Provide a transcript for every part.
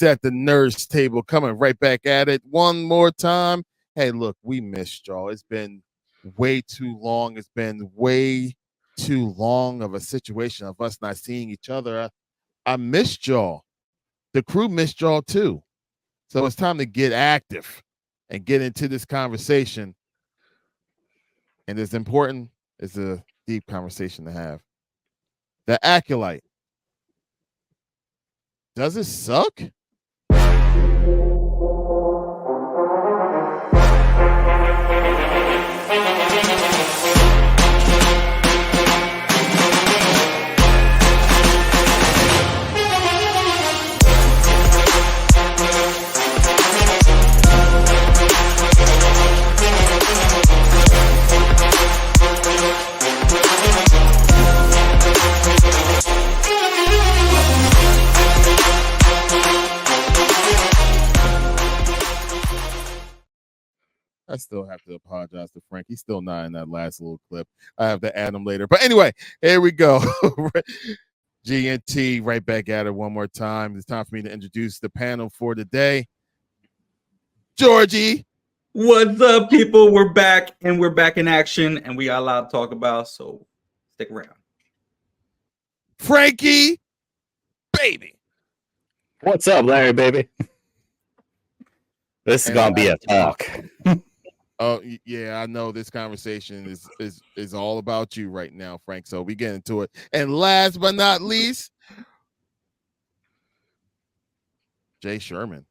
Geeks at the Nerds Table coming right back at it one more time. Hey, look, we missed y'all. It's been way too long. It's been way too long of a situation of us not seeing each other. I missed y'all. The crew missed y'all too. So it's time to get active and get into this conversation. And it's important. It's a deep conversation to have. The Acolyte. Does it suck? I still have to apologize to Frank. He's still not in that last little clip. I have to add him later. But anyway, here we go. GNT right back at it one more time. It's time for me to introduce the panel for today. Georgie. What's up, people? We're back, and we're back in action, and we got a lot to talk about, so stick around. Frankie, baby. What's up, Larry, baby? This is going to be a talk. Oh yeah, I know this conversation is all about you right now, Frank. So we get into it. And last but not least, Jay Sherman.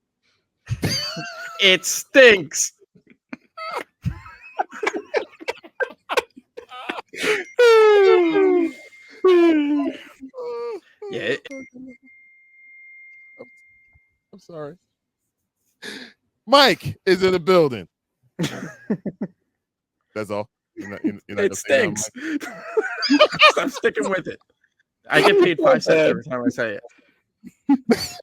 It stinks. Yeah. I'm sorry. Mike is in the building. That's all. You're not it stinks. I'm sticking with it. I get paid 5 cents every time I say it.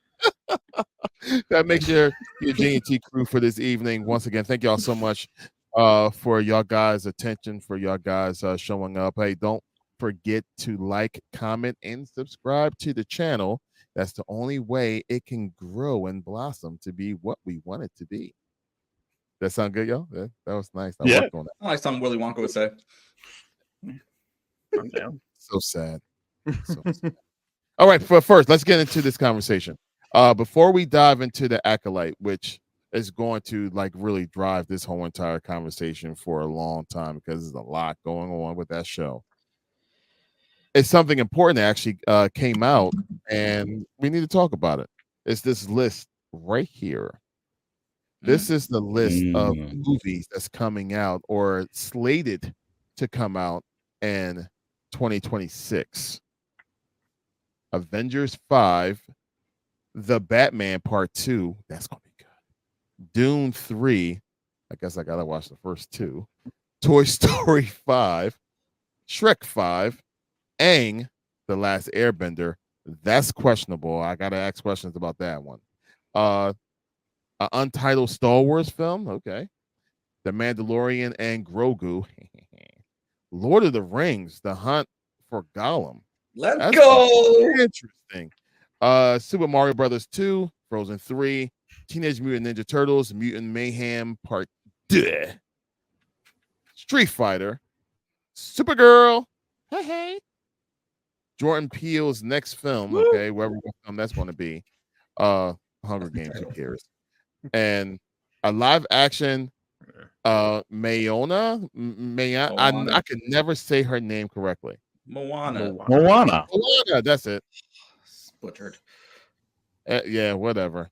That makes your GNT crew for this evening. Once again, thank y'all so much for y'all guys' attention, for y'all guys showing up. Hey, don't forget to like, comment, and subscribe to the channel. That's the only way it can grow and blossom to be what we want it to be. That sound good, y'all? That was nice. I worked on that. I like something Willy Wonka would say. I'm down. So sad. So sad. All right, but first, let's get into this conversation. Before we dive into the Acolyte, which is going to like really drive this whole entire conversation for a long time because there's a lot going on with that show. It's something important that actually came out, and we need to talk about it. It's this list right here. This is the list of movies that's coming out or slated to come out in 2026. Avengers 5, The Batman Part 2, that's going to be good. Dune 3, I guess I got to watch the first 2. Toy Story 5, Shrek 5, Aang, The Last Airbender. That's questionable. I got to ask questions about that one. An untitled Star Wars film. Okay. The Mandalorian and Grogu. Lord of the Rings, The Hunt for Gollum. That's go. Interesting. Super Mario Brothers 2, Frozen 3, Teenage Mutant Ninja Turtles, Mutant Mayhem Part 2, Street Fighter, Supergirl. Hey. Jordan Peele's next film. Okay, wherever film that's going to be. Hunger Games. Who cares? And a live action Moana. I can never say her name correctly. Moana, that's it. Butchered. Yeah, whatever.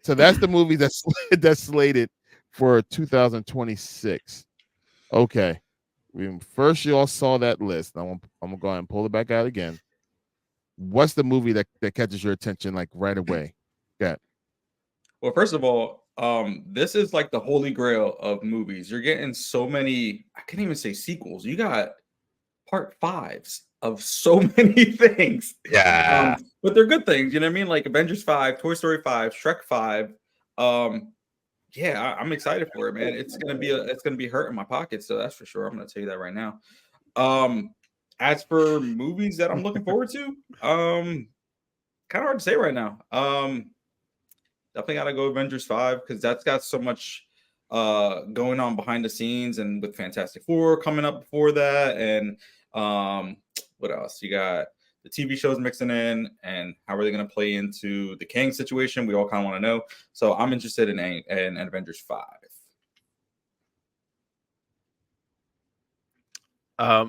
So that's the movie that's slated for 2026. Okay. First, you all saw that list. I'm gonna go ahead and pull it back out again. What's the movie that catches your attention like right away? Yeah. Well, first of all, this is like the holy grail of movies. You're getting so many, I can't even say sequels. You got part 5s of so many things. Yeah. But they're good things, you know what I mean? Like Avengers 5, Toy Story 5, Shrek 5. Yeah, I'm excited for it, man. It's gonna be hurting my pocket, so that's for sure. I'm gonna tell you that right now. As for movies that I'm looking forward to, kind of hard to say right now. definitely gotta go Avengers 5 because that's got so much going on behind the scenes, and with Fantastic Four coming up before that, and what else? You got the TV shows mixing in, and how are they going to play into the Kang situation? We all kind of want to know. So I'm interested in Avengers 5.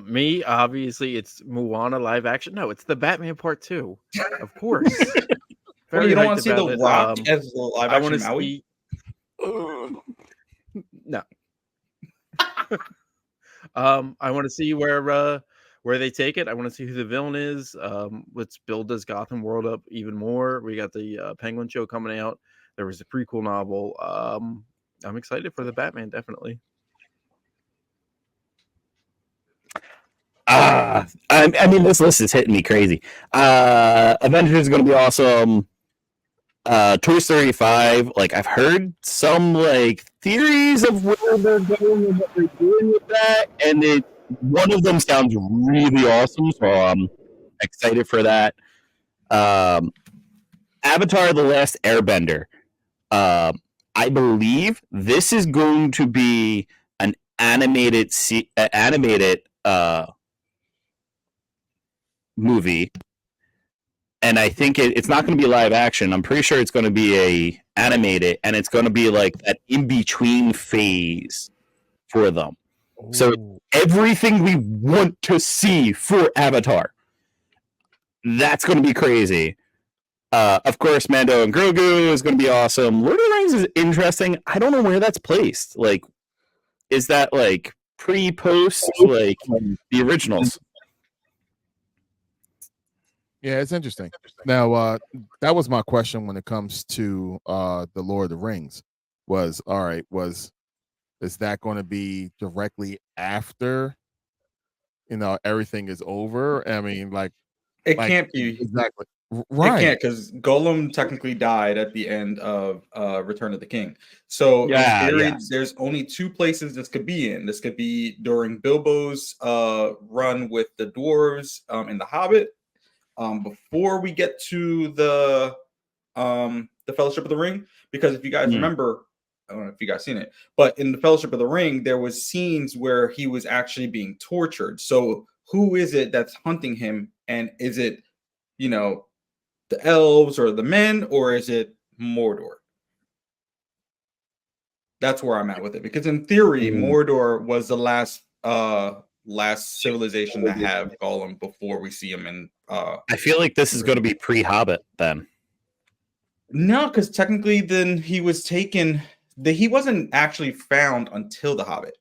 Me, obviously, it's Moana live action. No, it's the Batman Part 2, of course. Well, you don't want hyped to see about The it. Rock as the live I action want to Maui? see. No. I want to see where they take it. I want to see who the villain is. Let's build this Gotham world up even more. We got the Penguin show coming out. There was a prequel novel. I'm excited for the Batman, definitely. I mean, this list is hitting me crazy. Avengers is going to be awesome. Toy Story 5, like I've heard some like theories of where they're going and what they're doing with that, and one of them sounds really awesome, so I'm excited for that. Avatar: The Last Airbender. I believe this is going to be an animated movie, and I think it's not going to be live action. I'm pretty sure it's going to be animated, and it's going to be like that in between phase for them. Ooh. So everything we want to see for Avatar, that's going to be crazy. Of course, Mando and Grogu is going to be awesome. Lord of the Rings is interesting. I don't know where that's placed. Like, is that like pre-post like the originals? Yeah, it's interesting. Now, that was my question when it comes to the Lord of the Rings. Is that going to be directly after everything is over? I mean, it can't be exactly right. It can't, because Gollum technically died at the end of Return of the King. So in theory, there's only two places this could be in. This could be during Bilbo's run with the dwarves in The Hobbit. Before we get to the Fellowship of the Ring, because if you guys remember, I don't know if you guys seen it, but in the Fellowship of the Ring, there was scenes where he was actually being tortured. So who is it that's hunting him, and is it the elves or the men, or is it Mordor? That's where I'm at with it, because in theory, Mordor was the last civilization to have Gollum before we see him in. I feel like this is going to be pre-Hobbit then. No, because technically, then he was taken. He wasn't actually found until the Hobbit.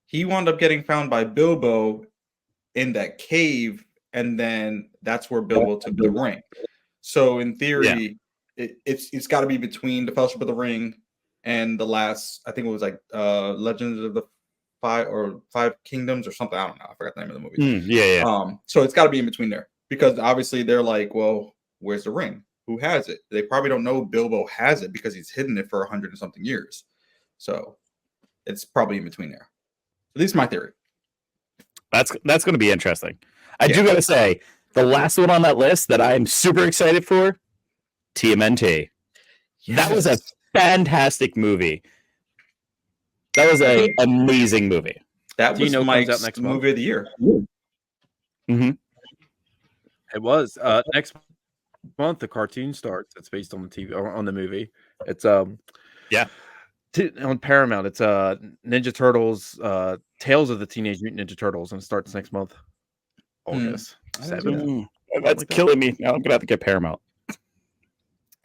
He wound up getting found by Bilbo in that cave, and then that's where Bilbo took the ring. So in theory, it's got to be between the Fellowship of the Ring and the last. I think it was like Legends of the Five Kingdoms or something. I don't know. I forgot the name of the movie. So it's got to be in between there, because obviously they're like, well, where's the ring? Who has it? They probably don't know Bilbo has it because he's hidden it for 100 and something years. So it's probably in between there. At least my theory. That's going to be interesting. I do got to say, the last one on that list that I'm super excited for, TMNT. Yes. That was a fantastic movie. That was an amazing movie. That was Mike's next movie of the year. Mm-hmm. It was next month. The cartoon starts. It's based on the TV or on the movie. It's on Paramount. It's Ninja Turtles, Tales of the Teenage Mutant Ninja Turtles, and it starts next month. August 7th. That's killing me. Now I'm gonna have to get Paramount.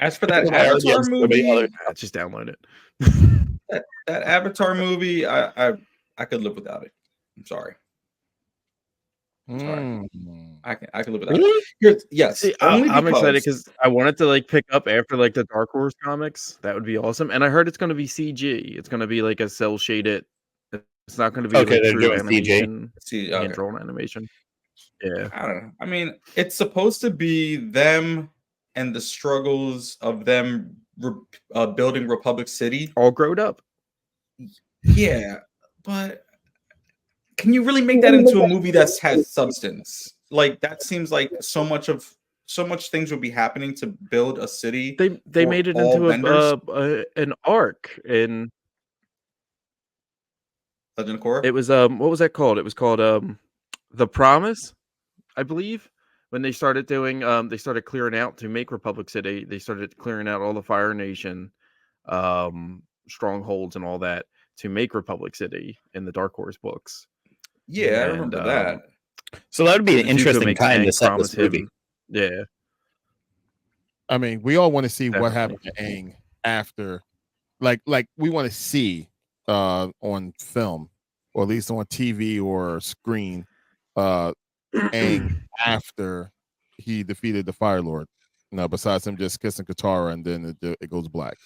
As for that Avatar movie, just download it. that Avatar movie, I could live without it. I'm sorry. I can live without it. Yes, See, I'm excited because I wanted to like pick up after like the Dark Horse comics. That would be awesome. And I heard it's going to be CG. It's going to be like a cell shaded. It's not going to be like true animation, hand-drawn animation. Yeah, I don't know. I mean, it's supposed to be them and the struggles of them building Republic City, all grown up. Yeah, but can you really make that into a movie that has substance? Like, that seems like so much of so much things would be happening to build a city. They for made it all into vendors. an arc, and Legend of Korra. it was what was that called? It was called The Promise, I believe. When they started doing they started clearing out to make Republic City. They started clearing out all the Fire Nation strongholds and all that to make Republic City in the Dark Horse books. Yeah, I And, remember that. So that would be an Zuko interesting makes time to Aang set promise this movie. him. Yeah, I mean, we all want to see what Definitely. happened to Aang after, like we want to see on film, or at least on TV or screen, Aang after he defeated the Fire Lord. Besides him just kissing Katara and then it goes black.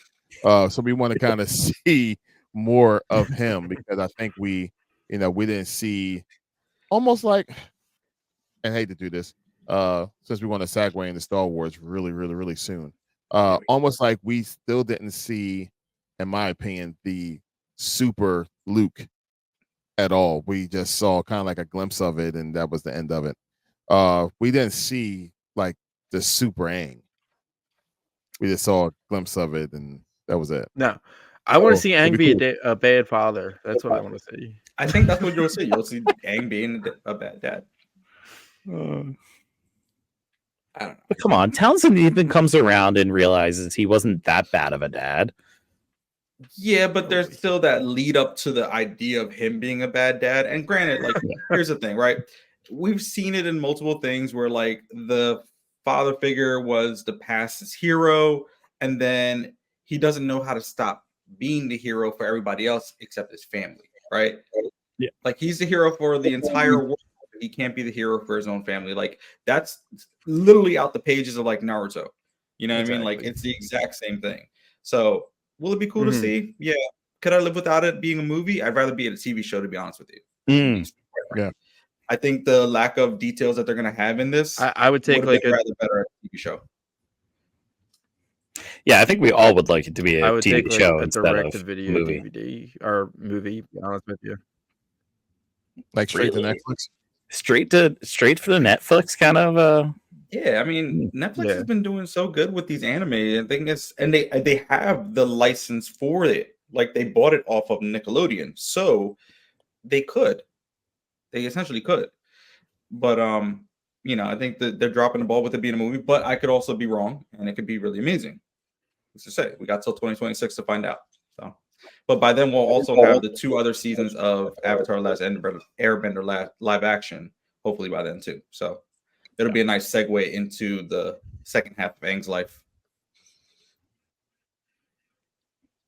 So we want to kind of see more of him, because I think we didn't see, almost like, and I hate to do this, since we want to segue into Star Wars really, really, really soon. Almost like we still didn't see, in my opinion, the super Luke at all. We just saw kind of like a glimpse of it, and that was the end of it. We didn't see like the super Aang. We just saw a glimpse of it, and that was it. no, I want Oh, to see that'd Aang be be a bad father. That's what I want to see. I think that's what you'll see. You'll see Aang being a bad dad. I don't know. But come on, Townsend even comes around and realizes he wasn't that bad of a dad. Yeah, but there's still that lead up to the idea of him being a bad dad. And granted, like, here's the thing, right? We've seen it in multiple things where, like, the father figure was the past's hero, and then he doesn't know how to stop being the hero for everybody else except his family, right? Yeah. Like, he's the hero for the entire world. He can't be the hero for his own family. Like, that's literally out the pages of, like, Naruto. You know what I mean? Like, it's the exact same thing. So, will it be cool to see? Yeah. Could I live without it being a movie? I'd rather be in a TV show, to be honest with you. Yeah. I think the lack of details that they're going to have in this, I would take like rather better at a TV show. Yeah, I think we all would like it to be I a would TV take like show a instead direct of to video movie. DVD or movie. To be honest with you, like straight to Really? Netflix. Straight for the Netflix kind of. Yeah, I mean, Netflix has been doing so good with these anime. I think they have the license for it. Like, they bought it off of Nickelodeon, so they essentially could. But I think that they're dropping the ball with it being a movie. But I could also be wrong, and it could be really amazing. Let's just say we got till 2026 to find out. So, but by then we'll also have the 2 other seasons of Avatar: Last Airbender live action. Hopefully by then too. So it'll be a nice segue into the second half of Aang's life.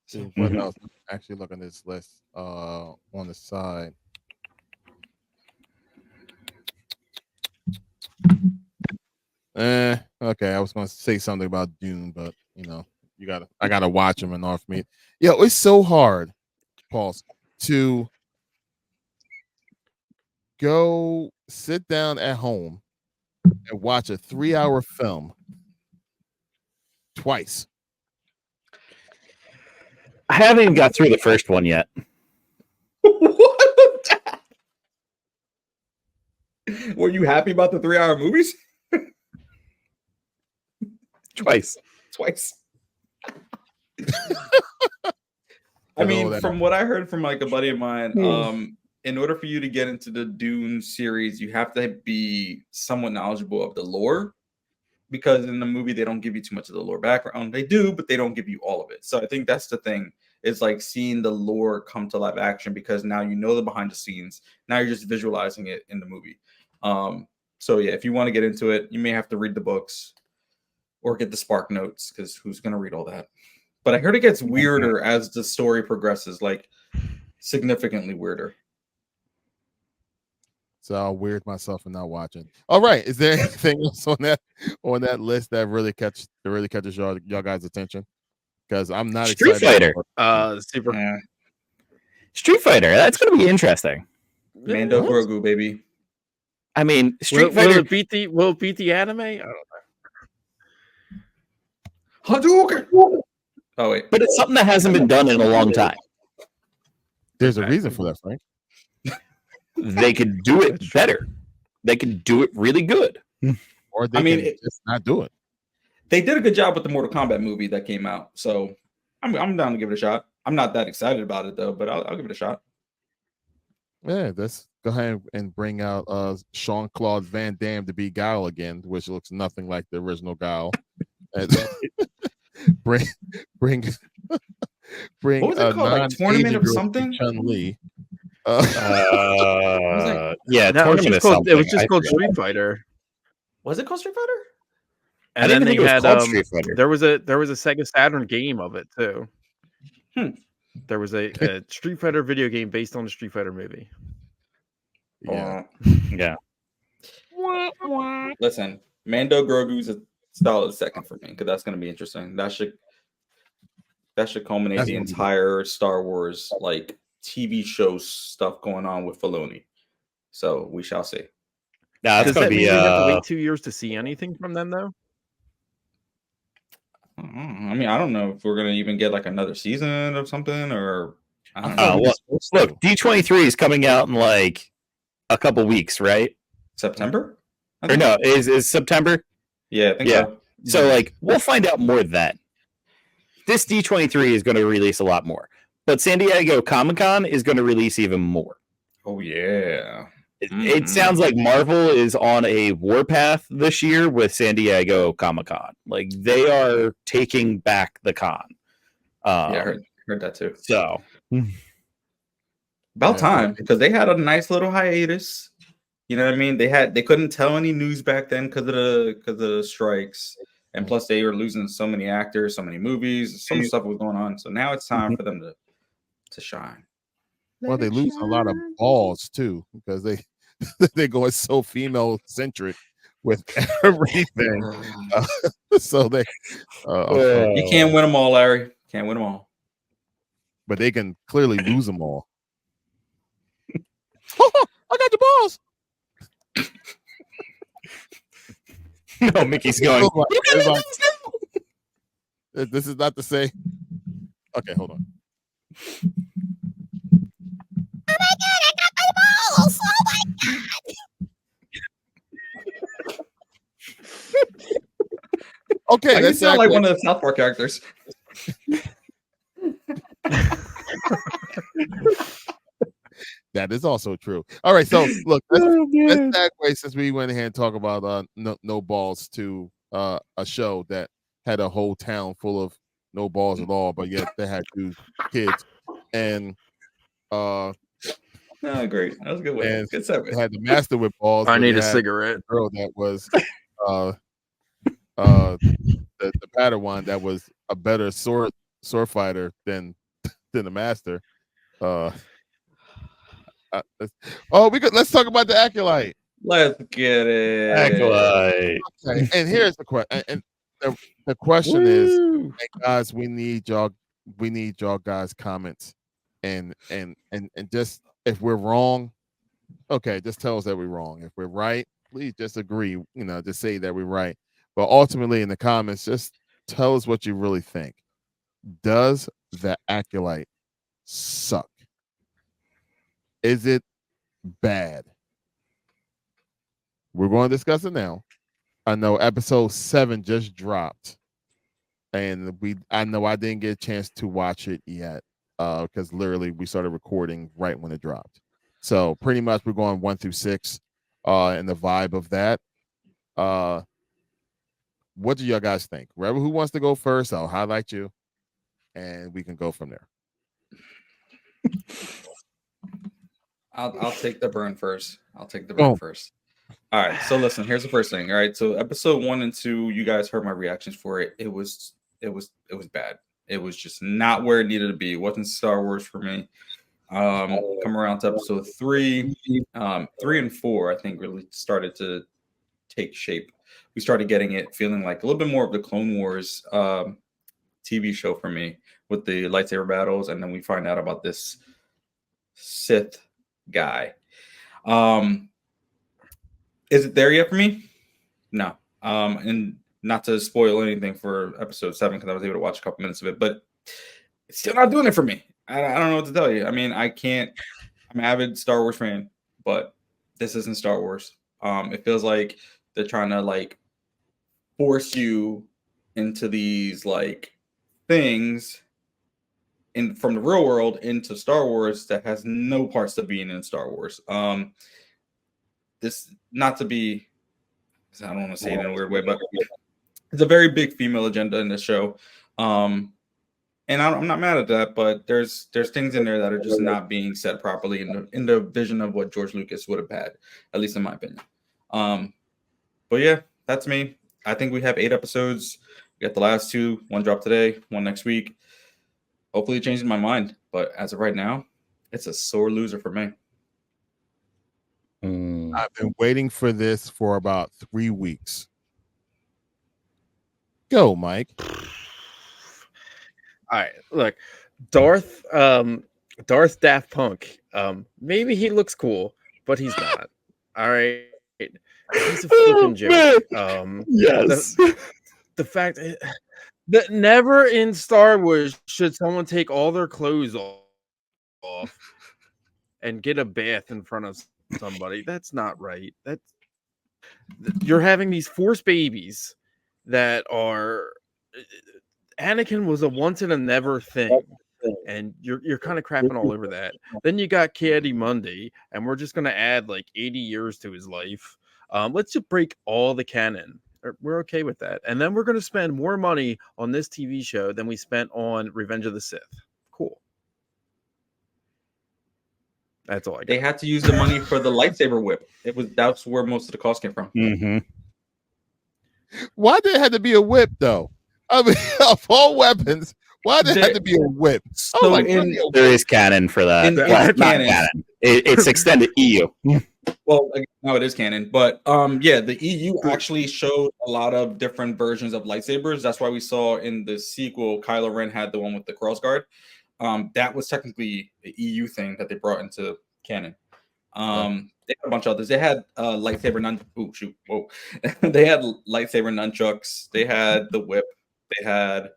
See what else? Actually, look at this list on the side. Okay. I was going to say something about Dune, but I gotta watch them in off me. Yo, it's so hard, Pulse, to go sit down at home and watch a 3-hour film twice. I haven't even got through the first one yet. What? Were you happy about the 3-hour movies? Twice. I mean, from what I heard from like a buddy of mine, in order for you to get into the Dune series, you have to be somewhat knowledgeable of the lore, because in the movie they don't give you too much of the lore background. They do, but they don't give you all of it. So I think that's the thing. It's like seeing the lore come to live action, because now you know the behind the scenes. Now you're just visualizing it in the movie. So yeah, if you want to get into it, you may have to read the books or get the Spark Notes, because who's going to read all that? But I heard it gets weirder as the story progresses, like significantly weirder. So I'll weird myself and not watching. All right, is there anything else on that list that really catches y'all guys' attention? Because I'm not Street excited. Fighter. Street Fighter. That's going to be interesting. Mando Grogu, baby. I mean, Street Fighter. Will it beat the anime? I don't know. Hadouken! Oh wait, but it's something that hasn't been done in a long time. There's a reason for that, Frank. They could do it better. They could do it really good. or they I mean, can just not do it. they did a good job with the Mortal Kombat movie that came out, so I'm down to give it a shot. I'm not that excited about it though, but I'll give it a shot. Yeah, let's go ahead and bring out Jean-Claude Van Damme to be Guile again, which looks nothing like the original Guile. And bring What was it called? Like Tournament of something? Chun-Li. Yeah, No, tournament of something. it was just I called forget. Street Fighter. Was it called Street Fighter? And I then didn't they think it was had called Street Fighter. there was a Sega Saturn game of it too. Hmm. There was a Street Fighter video game based on the Street Fighter movie. Yeah. Yeah. Listen, Mando Grogu's a solid second for me because that's going to be interesting. That should culminate That's the gonna be entire Star Wars like TV show stuff going on with Filoni. So we shall see. Nah, that's Does gonna that be mean we have to wait 2 years to see anything from them though? I mean, I don't know if we're gonna even get like another season of something, or I don't Oh, know. look, D23 is coming out in like a couple weeks, right? September? I Or think. no, is September? Yeah, I think Yeah. so. So like we'll find out more then. This D23 is going to release a lot more, but San Diego Comic-Con is going to release even more. Oh yeah. It sounds like Marvel is on a warpath this year with San Diego Comic-Con. Like they are taking back the con. Yeah, I heard that too. So About Yeah. time, because they had a nice little hiatus. You know what I mean? They couldn't tell any news back then because of the strikes, and plus they were losing so many actors, so many movies, so much stuff was going on. So now it's time for them to shine. Well, they lose a lot of balls too because they go so female centric with everything. So they, You can't win them all, Larry. Can't win them all. but they can clearly lose them all. I got your balls. no, Mickey's going. It's like- this is not to say. Okay, hold on. Okay, I that's sound like one of the South Park characters. That is also true. All right, so look, let's segue since we went ahead and talk about no balls to a show that had a whole town full of no balls at all, but yet they had 2 kids, and Oh, great. That was a good way. And Good segue. they had the master with balls. I but need they a had cigarette. a girl that was the Padawan that was a better sword fighter than the master. Let's talk about the Acolyte. Let's get it. Acolyte. Okay, and here's the question. And the question is, hey guys, we need y'all guys' comments, and just if we're wrong, okay, just tell us that we're wrong. If we're right, please just agree. Just say that we're right. But ultimately, in the comments, just tell us what you really think. Does the Acolyte suck? Is it bad? We're going to discuss it now. I know episode 7 just dropped, and I know I didn't get a chance to watch it yet because literally we started recording right when it dropped. So pretty much we're going 1 through 6 and the vibe of that. What do y'all guys think? Whoever who wants to go first, I'll highlight you, and we can go from there. I'll take the burn first. First. All right. So listen, here's the first thing. All right. So episode 1 and 2, you guys heard my reactions for it. It was bad. It was just not where it needed to be. It wasn't Star Wars for me. Come around to episode 3, 3 and 4, I think really started to take shape. We started getting it feeling like a little bit more of the Clone Wars TV show for me with the lightsaber battles, and then we find out about this Sith guy. Is it there yet for me? No. And not to spoil anything for episode 7 because I was able to watch a couple minutes of it, but it's still not doing it for me. I don't know what to tell you. I mean, I'm an avid Star Wars fan, but this isn't Star Wars. It feels like they're trying to like force you into these like things from the real world into Star Wars that has no parts of being in Star Wars. This not to be, I don't want to say it in a weird way, but it's a very big female agenda in the show. And I'm not mad at that, but there's things in there that are just not being said properly in the vision of what George Lucas would have had, at least in my opinion. But yeah, that's me. I think we have 8 episodes. We got the last 2. 1 drop today, 1 next week. Hopefully it changes my mind. But as of right now, it's a sore loser for me. I've been waiting for this for about 3 weeks. Go, Mike. All right, look, Darth Daft Punk. Maybe he looks cool, but he's not. All right, he's a freaking joke. Yes. The fact that never in Star Wars should someone take all their clothes off and get a bath in front of somebody. That's not right. You're having these Force babies that are. Anakin was a once in a never thing, and you're kind of crapping all over that. Then you got Caddy Monday, and we're just gonna add like 80 years to his life. Let's just break all the canon. We're okay with that, and then we're gonna spend more money on this TV show than we spent on Revenge of the Sith. Cool. That's all I got. They had to use the money for the lightsaber whip. That's where most of the cost came from. Mm-hmm. Why did it have to be a whip, though? I mean, of all weapons, why did it have to be a whip? So there is canon for that. In Not canon. canon. It's extended EU. Well, no, it is canon, but yeah, the EU actually showed a lot of different versions of lightsabers. That's why we saw in the sequel, Kylo Ren had the one with the crossguard. That was technically the EU thing that they brought into canon. They had a bunch of others. They had lightsaber they had lightsaber nunchucks. They had the whip. They had.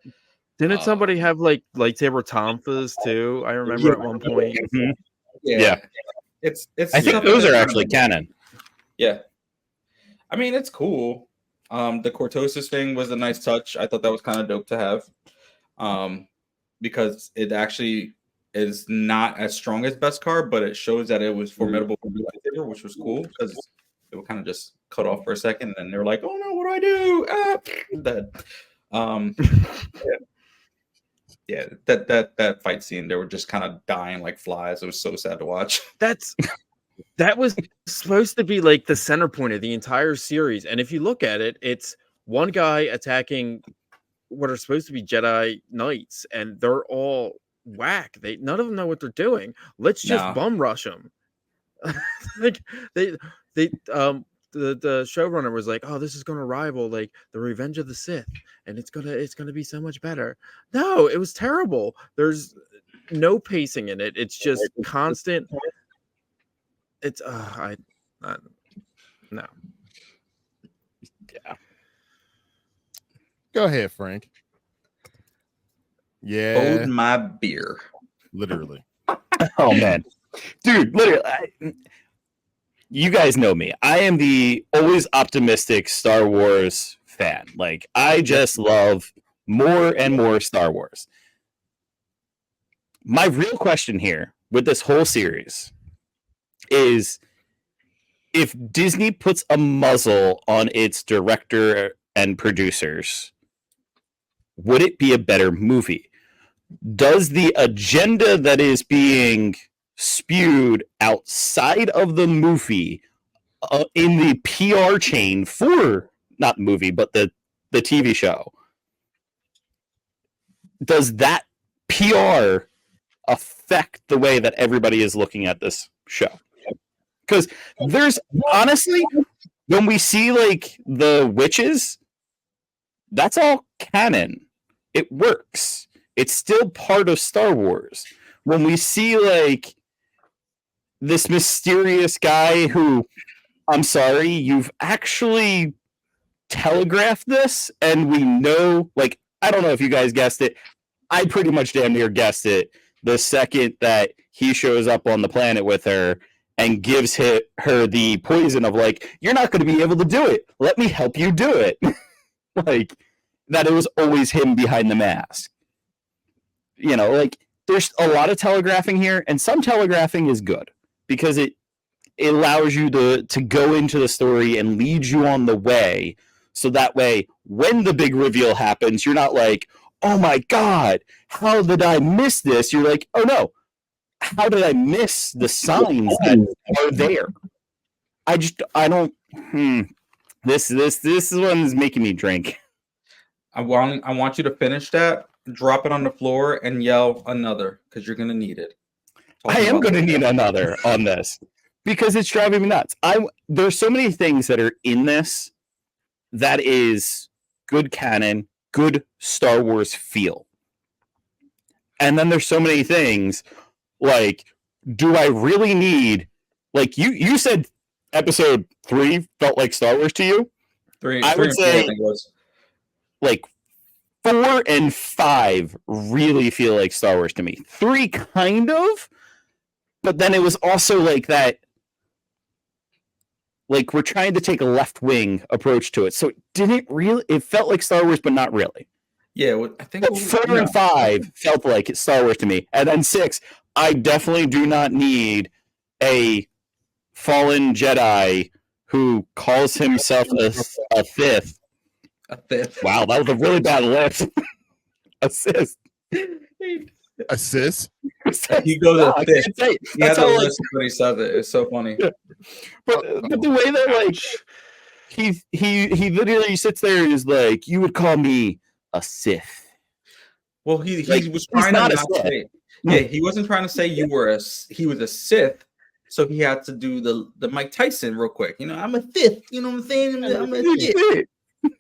Didn't somebody have like lightsaber tonfas too? I remember at one point. Mm-hmm. Yeah. It's. I think those are actually canon. Yeah. I mean, it's cool. The Cortosis thing was a nice touch. I thought that was kind of dope to have. Because it actually is not as strong as Beskar, but it shows that it was formidable for the lightsaber, which was cool because it would kind of just cut off for a second, and they were like, "Oh no, what do I do?" Dead. Yeah, that fight scene, they were just kind of dying like flies. It was so sad to watch. That was supposed to be like the center point of the entire series, and if you look at it, it's one guy attacking what are supposed to be Jedi Knights, and they're all whack. None of them know what they're doing. Let's just bum rush them. Like the showrunner was like, "Oh, this is gonna rival like the Revenge of the Sith, and it's gonna be so much better." No, it was terrible. There's no pacing in it. It's just constant. It's no. Yeah. Go ahead, Frank. Yeah. Hold my beer. Literally. Oh man, dude, literally. You guys know me. I am the always optimistic Star Wars fan. Like, I just love more and more Star Wars. My real question here with this whole series is if Disney puts a muzzle on its director and producers, would it be a better movie? Does the agenda that is being spewed outside of the movie in the PR chain for not movie but the TV show, does that PR affect the way that everybody is looking at this show? Because there's honestly, when we see like the witches, that's all canon. It works. It's still part of Star Wars. When we see like this mysterious guy who, I'm sorry, you've actually telegraphed this, and we know, like, I don't know if you guys guessed it. I pretty much damn near guessed it the second that he shows up on the planet with her and gives her the poison of like, you're not going to be able to do it. Let me help you do it. like that it was always him behind the mask. You know, like there's a lot of telegraphing here, and some telegraphing is good because it allows you to go into the story and lead you on the way. So that way, when the big reveal happens, you're not like, oh my God, how did I miss this? You're like, oh no, how did I miss the signs that are there? I don't. This one is making me drink. I want you to finish that, drop it on the floor, and yell another because you're gonna need it. I am going to need another on this because it's driving me nuts. There's so many things that are in this that is good canon, good Star Wars feel. And then there's so many things like, do I really need, like you said episode 3 felt like Star Wars to you? I would say like 4 and 5 really feel like Star Wars to me. 3 kind of, but then it was also like that, like we're trying to take a left-wing approach to it. So it didn't really, it felt like Star Wars, but not really. Yeah, well, I think 4 and 5 felt like it's Star Wars to me. And then 6, I definitely do not need a fallen Jedi who calls himself a Sith. A fifth. Wow, that was a really bad lift. Assist. Assist. He goes a fifth. He has That's a how, like, list when he says it. It's so funny. Yeah. But the way that like he literally sits there and is like, you would call me a Sith. Well, he Like, was trying not to a not Sith. say. Yeah, he wasn't trying to say he was a Sith, so he had to do the Mike Tyson real quick. You know, I'm a Sith. You know what I'm saying? I'm a Sith.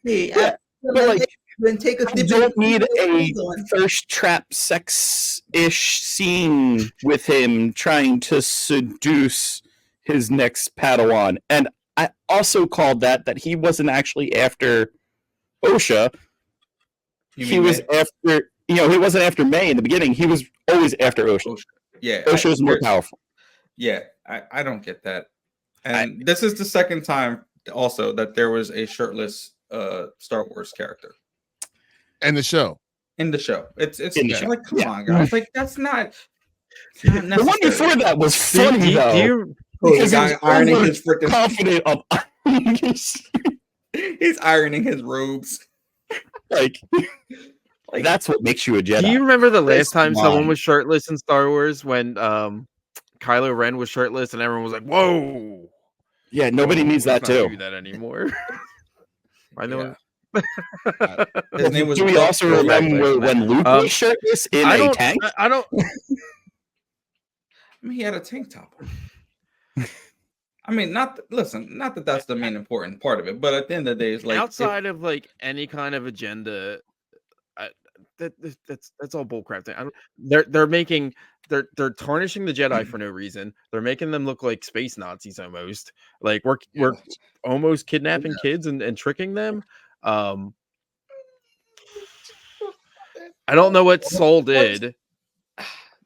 Hey, Yeah. But like, then take a I don't need a thirst trap sex-ish scene with him trying to seduce his next Padawan. And I also called that he wasn't actually after Osha. He was after, he wasn't after May in the beginning. He was always after Osha. Yeah. Osha was more powerful. Yeah, I don't get that. And this is the second time also that there was a shirtless Star Wars character. And the show. In the show. It's In the show. like, come on, guys. Like, that's not necessary. The one before that was funny, though. The guy ironing his freaking confident of ironing his he's ironing his robes. like that's what makes you a Jedi. Do you remember the last time someone was shirtless in Star Wars when Kylo Ren was shirtless and everyone was like, "Whoa!" Yeah, nobody needs that too. Do that anymore. I know. Yeah. His name was. Do we also remember when Luke was shirtless in a tank? I don't. I mean, he had a tank top on. I mean, not that that's the main important part of it, but at the end of the day, it's like outside of like any kind of agenda, that's all bullcrap. They're tarnishing the Jedi for no reason. They're making them look like space Nazis almost. Like we're almost kidnapping kids and tricking them. I don't know what Soul did.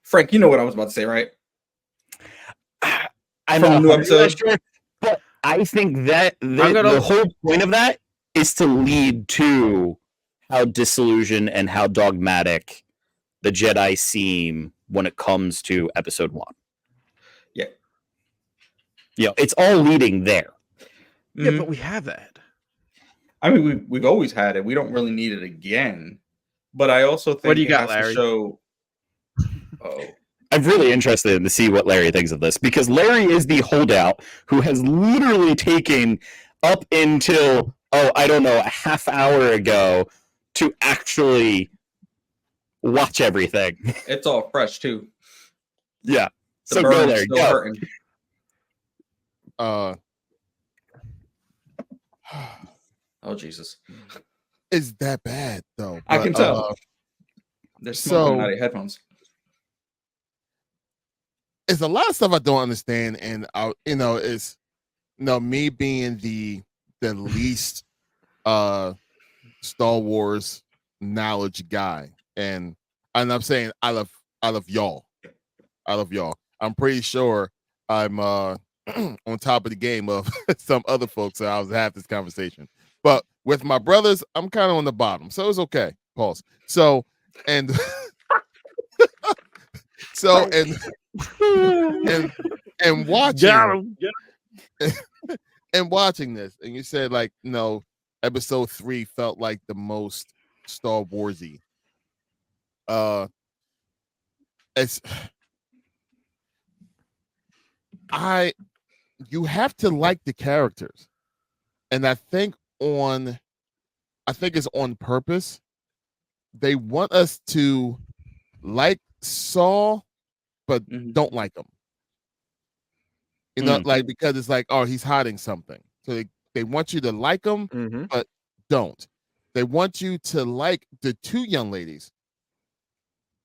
Frank, you know what I was about to say, right? I'm not sure, but I think that the whole point of that is to lead to how disillusioned and how dogmatic the Jedi seem when it comes to Episode 1. Yeah. It's all leading there. Yeah, but we have that. I mean, we've always had it. We don't really need it again. But I also think what do you got, Larry? I'm really interested to see what Larry thinks of this because Larry is the holdout who has literally taken up until, I don't know, a half hour ago to actually watch everything. It's all fresh too. Yeah. The So go, Larry. Go. Oh Jesus! Is that bad though? I can tell. They're smoking out of headphones. It's a lot of stuff I don't understand, and it's me being the least Star Wars knowledge guy, and I'm saying I love y'all. I'm pretty sure I'm on top of the game of some other folks that I was having this conversation. But With my brothers, I'm kind of on the bottom, so it's okay. Pause. So and so and watching Got him. and watching this, and you said like, episode 3 felt like the most Star Warsy. It's you have to like the characters, and I think it's on purpose. They want us to like Saul, but don't like him. Like, because it's like, oh, he's hiding something. So they want you to like him, but don't. They want you to like the 2 young ladies,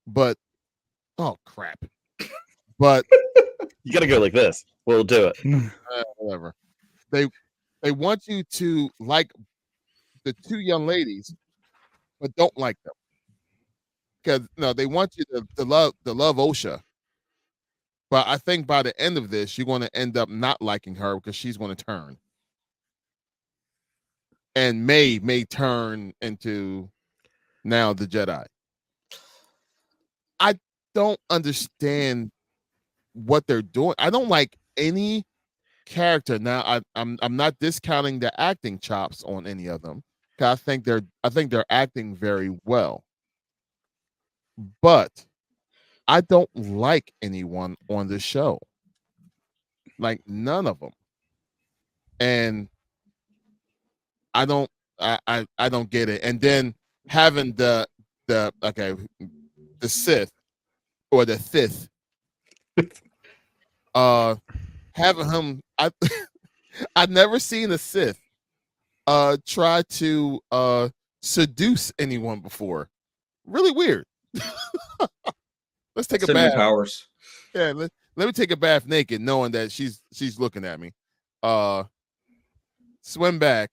but oh crap. But you gotta go like this. We'll do it. Whatever. They want you to like the 2 young ladies, but don't like them. Because they want you to love Osha. But I think by the end of this, you're going to end up not liking her because she's going to turn. And may turn into now the Jedi. I don't understand what they're doing. I don't like any character. Now I'm not discounting the acting chops on any of them. I think they're acting very well. But I don't like anyone on the show. Like, none of them. And I don't get it. And then having the Sith or the Sith, having him, I've never seen a Sith try to seduce anyone before. Really weird. Let's take a bath. Powers. Yeah, let me take a bath naked, knowing that she's looking at me. Swim back,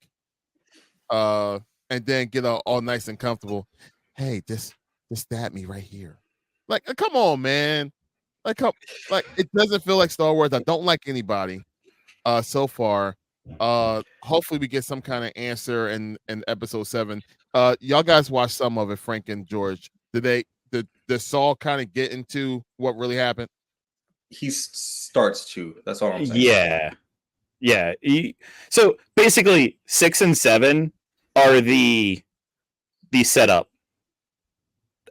and then get all nice and comfortable. Hey, just stab me right here. Like, come on, man. Like it doesn't feel like Star Wars. I don't like anybody so far. Hopefully we get some kind of answer in episode 7. Y'all guys watch some of it, Frank and George. Did Saul kind of get into what really happened? He starts to. That's all I'm saying. Yeah. So basically, 6 and 7 are the setup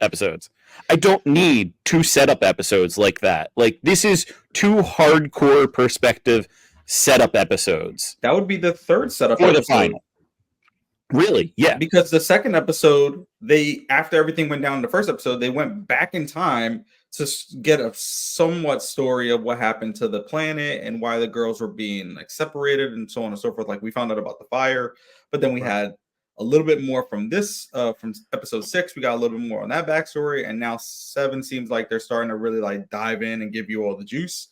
episodes. I don't need 2 setup episodes like that. Like, this is 2 hardcore perspective setup episodes. That would be the 3rd setup for episode. The final. Really? Yeah. Because the 2nd episode, after everything went down in the 1st episode, they went back in time to get a somewhat story of what happened to the planet and why the girls were being like separated and so on and so forth. Like, we found out about the fire, but then we had a little bit more from this, from episode 6. We got a little bit more on that backstory, and now 7 seems like they're starting to really like dive in and give you all the juice,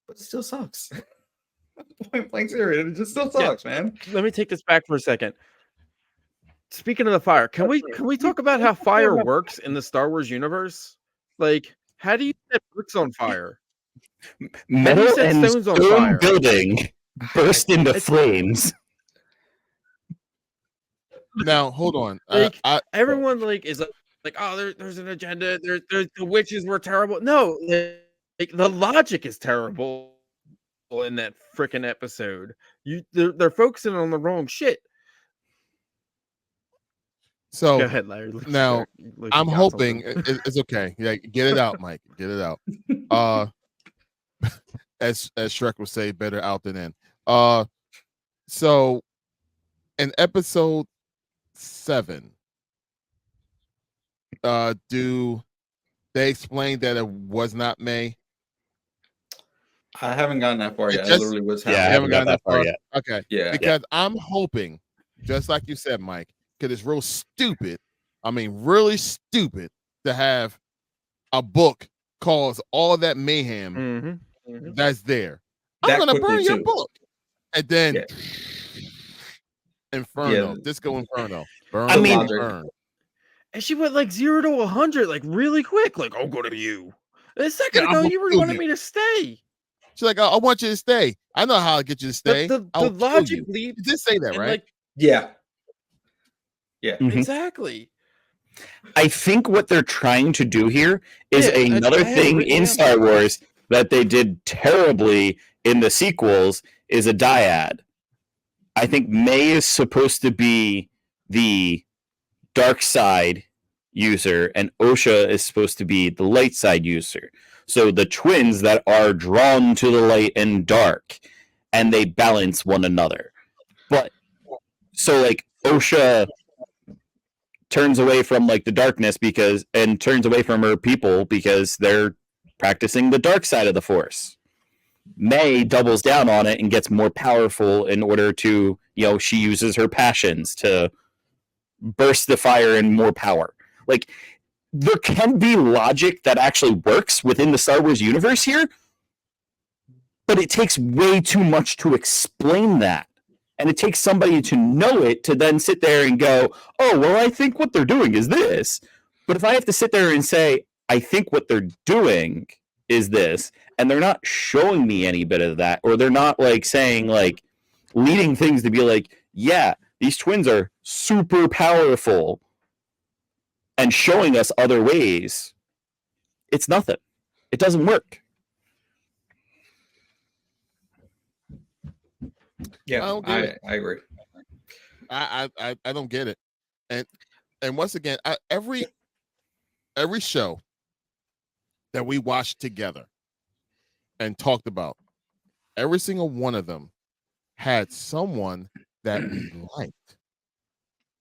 but it still sucks. Point blank serious, it just still sucks, man. Let me take this back for a second. Speaking of the fire, can we talk about how fire works in the Star Wars universe? Like, how do you set bricks on fire? Metal and stone building burst into flames. Now, hold on. Like, everyone is like, oh, there's an agenda. There's the witches were terrible. No, like the logic is terrible in that freaking episode. They're focusing on the wrong shit. So go ahead, Larry. Now I'm hoping it's okay. Yeah, get it out, Mike. Get it out. As Shrek would say, better out than in. So in episode 7, do they explain that it was not May? I haven't gotten that far yet. Just, I literally was I haven't gotten that far yet. Okay. Yeah. Because I'm hoping, just like you said, Mike, because it's real stupid. I mean, really stupid to have a book cause all that mayhem that's there. I'm going to burn your book. And then Inferno, Disco Inferno. Burn, burn. And she went like 0 to 100, like really quick. Like, I'll go to you. A second ago, you were wanting me to stay. She's like, I want you to stay. I know how to get you to stay. The logic leads. You did say that, right? Like, yeah. Yeah. Mhm. Exactly. I think what they're trying to do here is Yeah, another I had it thing written in down Star somewhere. Wars that they did terribly in the sequels is a dyad. I think May is supposed to be the dark side user, and Osha is supposed to be the light side user. So the twins that are drawn to the light and dark, and they balance one another. But so like Osha turns away from like the darkness and turns away from her people because they're practicing the dark side of the force. May doubles down on it and gets more powerful in order to, she uses her passions to burst the fire and more power. Like, there can be logic that actually works within the Star Wars universe here, but it takes way too much to explain that. And it takes somebody to know it to then sit there and go, oh, well, I think what they're doing is this. But if I have to sit there and say, I think what they're doing is this, and they're not showing me any bit of that, or they're not like saying, like, leading things to be like, yeah, these twins are super powerful and showing us other ways, it's nothing. It doesn't work. Yeah, I don't get it. I agree. I don't get it. And once again, every show that we watched together and talked about, every single one of them had someone that we liked.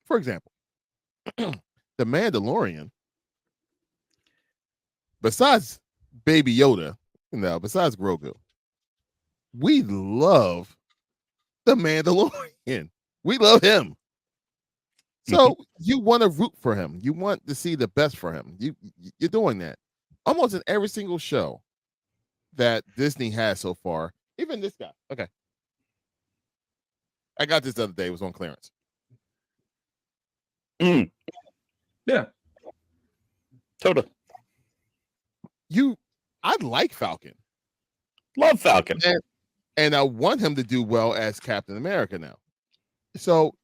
For example, The Mandalorian, besides Baby Yoda, besides Grogu, we love The Mandalorian. We love him. So you want to root for him. You want to see the best for him. You're doing that almost in every single show that Disney has so far. Even this guy. Okay. I got this the other day. It was on clearance. Yeah. Totally. I like Falcon. Love Falcon. And I want him to do well as Captain America now. So,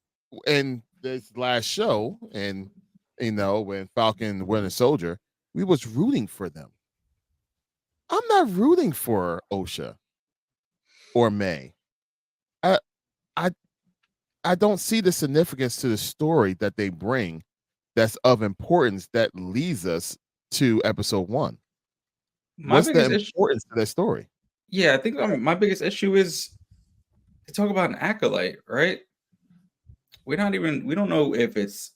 in this last show, and when Falcon Winter Soldier, we was rooting for them. I'm not rooting for Osha or May. I don't see the significance to the story that they bring that's of importance that leads us to episode 1. What's the importance to that story? Yeah, I think my biggest issue is to talk about an acolyte, right? We don't know if it's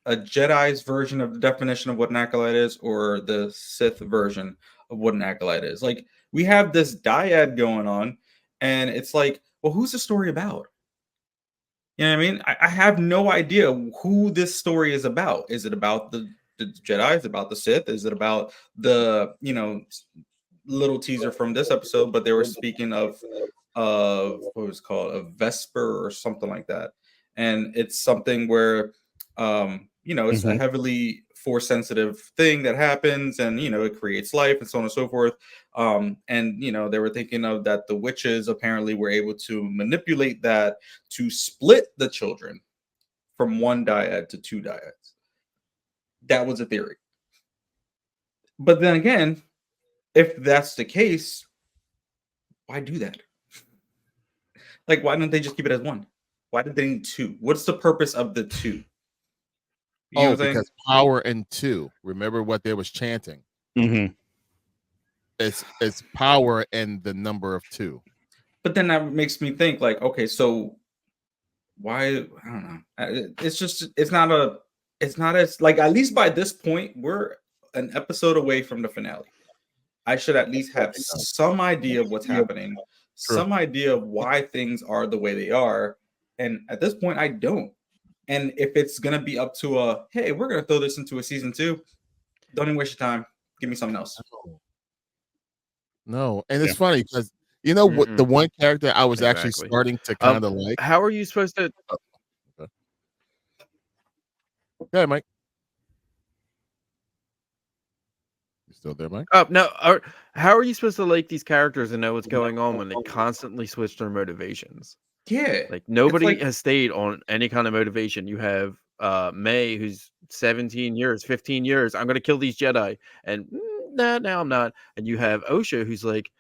a Jedi's version of the definition of what an acolyte is or the Sith version of what an acolyte is. Like, we have this dyad going on, and it's like, well, who's the story about? You know what I mean? I have no idea who this story is about. Is it about the Jedi? Is it about the Sith? Is it about the, little teaser from this episode, but they were speaking of what was it called, a Vesper or something like that. And it's something where it's a heavily force sensitive thing that happens, and it creates life and so on and so forth. And they were thinking of that the witches apparently were able to manipulate that to split the children from one dyad to 2 dyads. That was a theory. But then again, if that's the case, why do that? Like, why don't they just keep it as 1? Why did they need 2? What's the purpose of the 2? Because power and 2. Remember what they was chanting. It's power and the number of 2. But then that makes me think, like, okay, so why? I don't know. It's not as, like, at least by this point, we're an episode away from the finale. I should at least have some idea of what's happening, some idea of why things are the way they are. And at this point, I don't. And if it's going to be up to hey, we're going to throw this into a season 2, don't even waste your time. Give me something else. No. And it's funny because, what the one character I was actually starting to kind of like. How are you supposed to? Okay. Go ahead, Mike. You still there, Mike? No. How are you supposed to like these characters and know what's going on when they constantly switch their motivations? Yeah. Like, nobody has stayed on any kind of motivation. You have May, who's 17 years, 15 years. I'm gonna kill these Jedi, and nah, now I'm not. And you have Osha, who's like,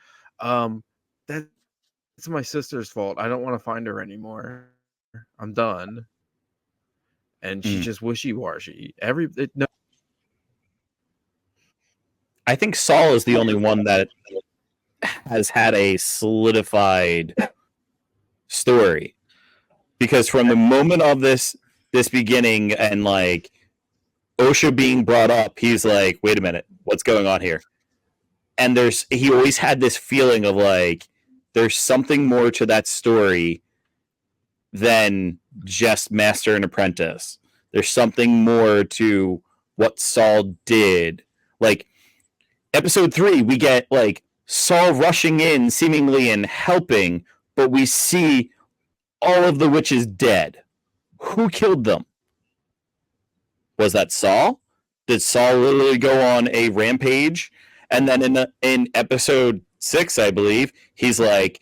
that's my sister's fault. I don't want to find her anymore. I'm done. And she's just wishy washy. No. I think Saul is the only one that has had a solidified story, because from the moment of this beginning and like Osha being brought up, he's like, wait a minute, what's going on here? And he always had this feeling of like there's something more to that story than just master and apprentice. There's something more to what Saul did. Like episode 3, we get like Saul rushing in seemingly and helping, but we see all of the witches dead. Who killed them? Was that Saul? Did Saul literally go on a rampage? And then in episode 6, I believe, he's like,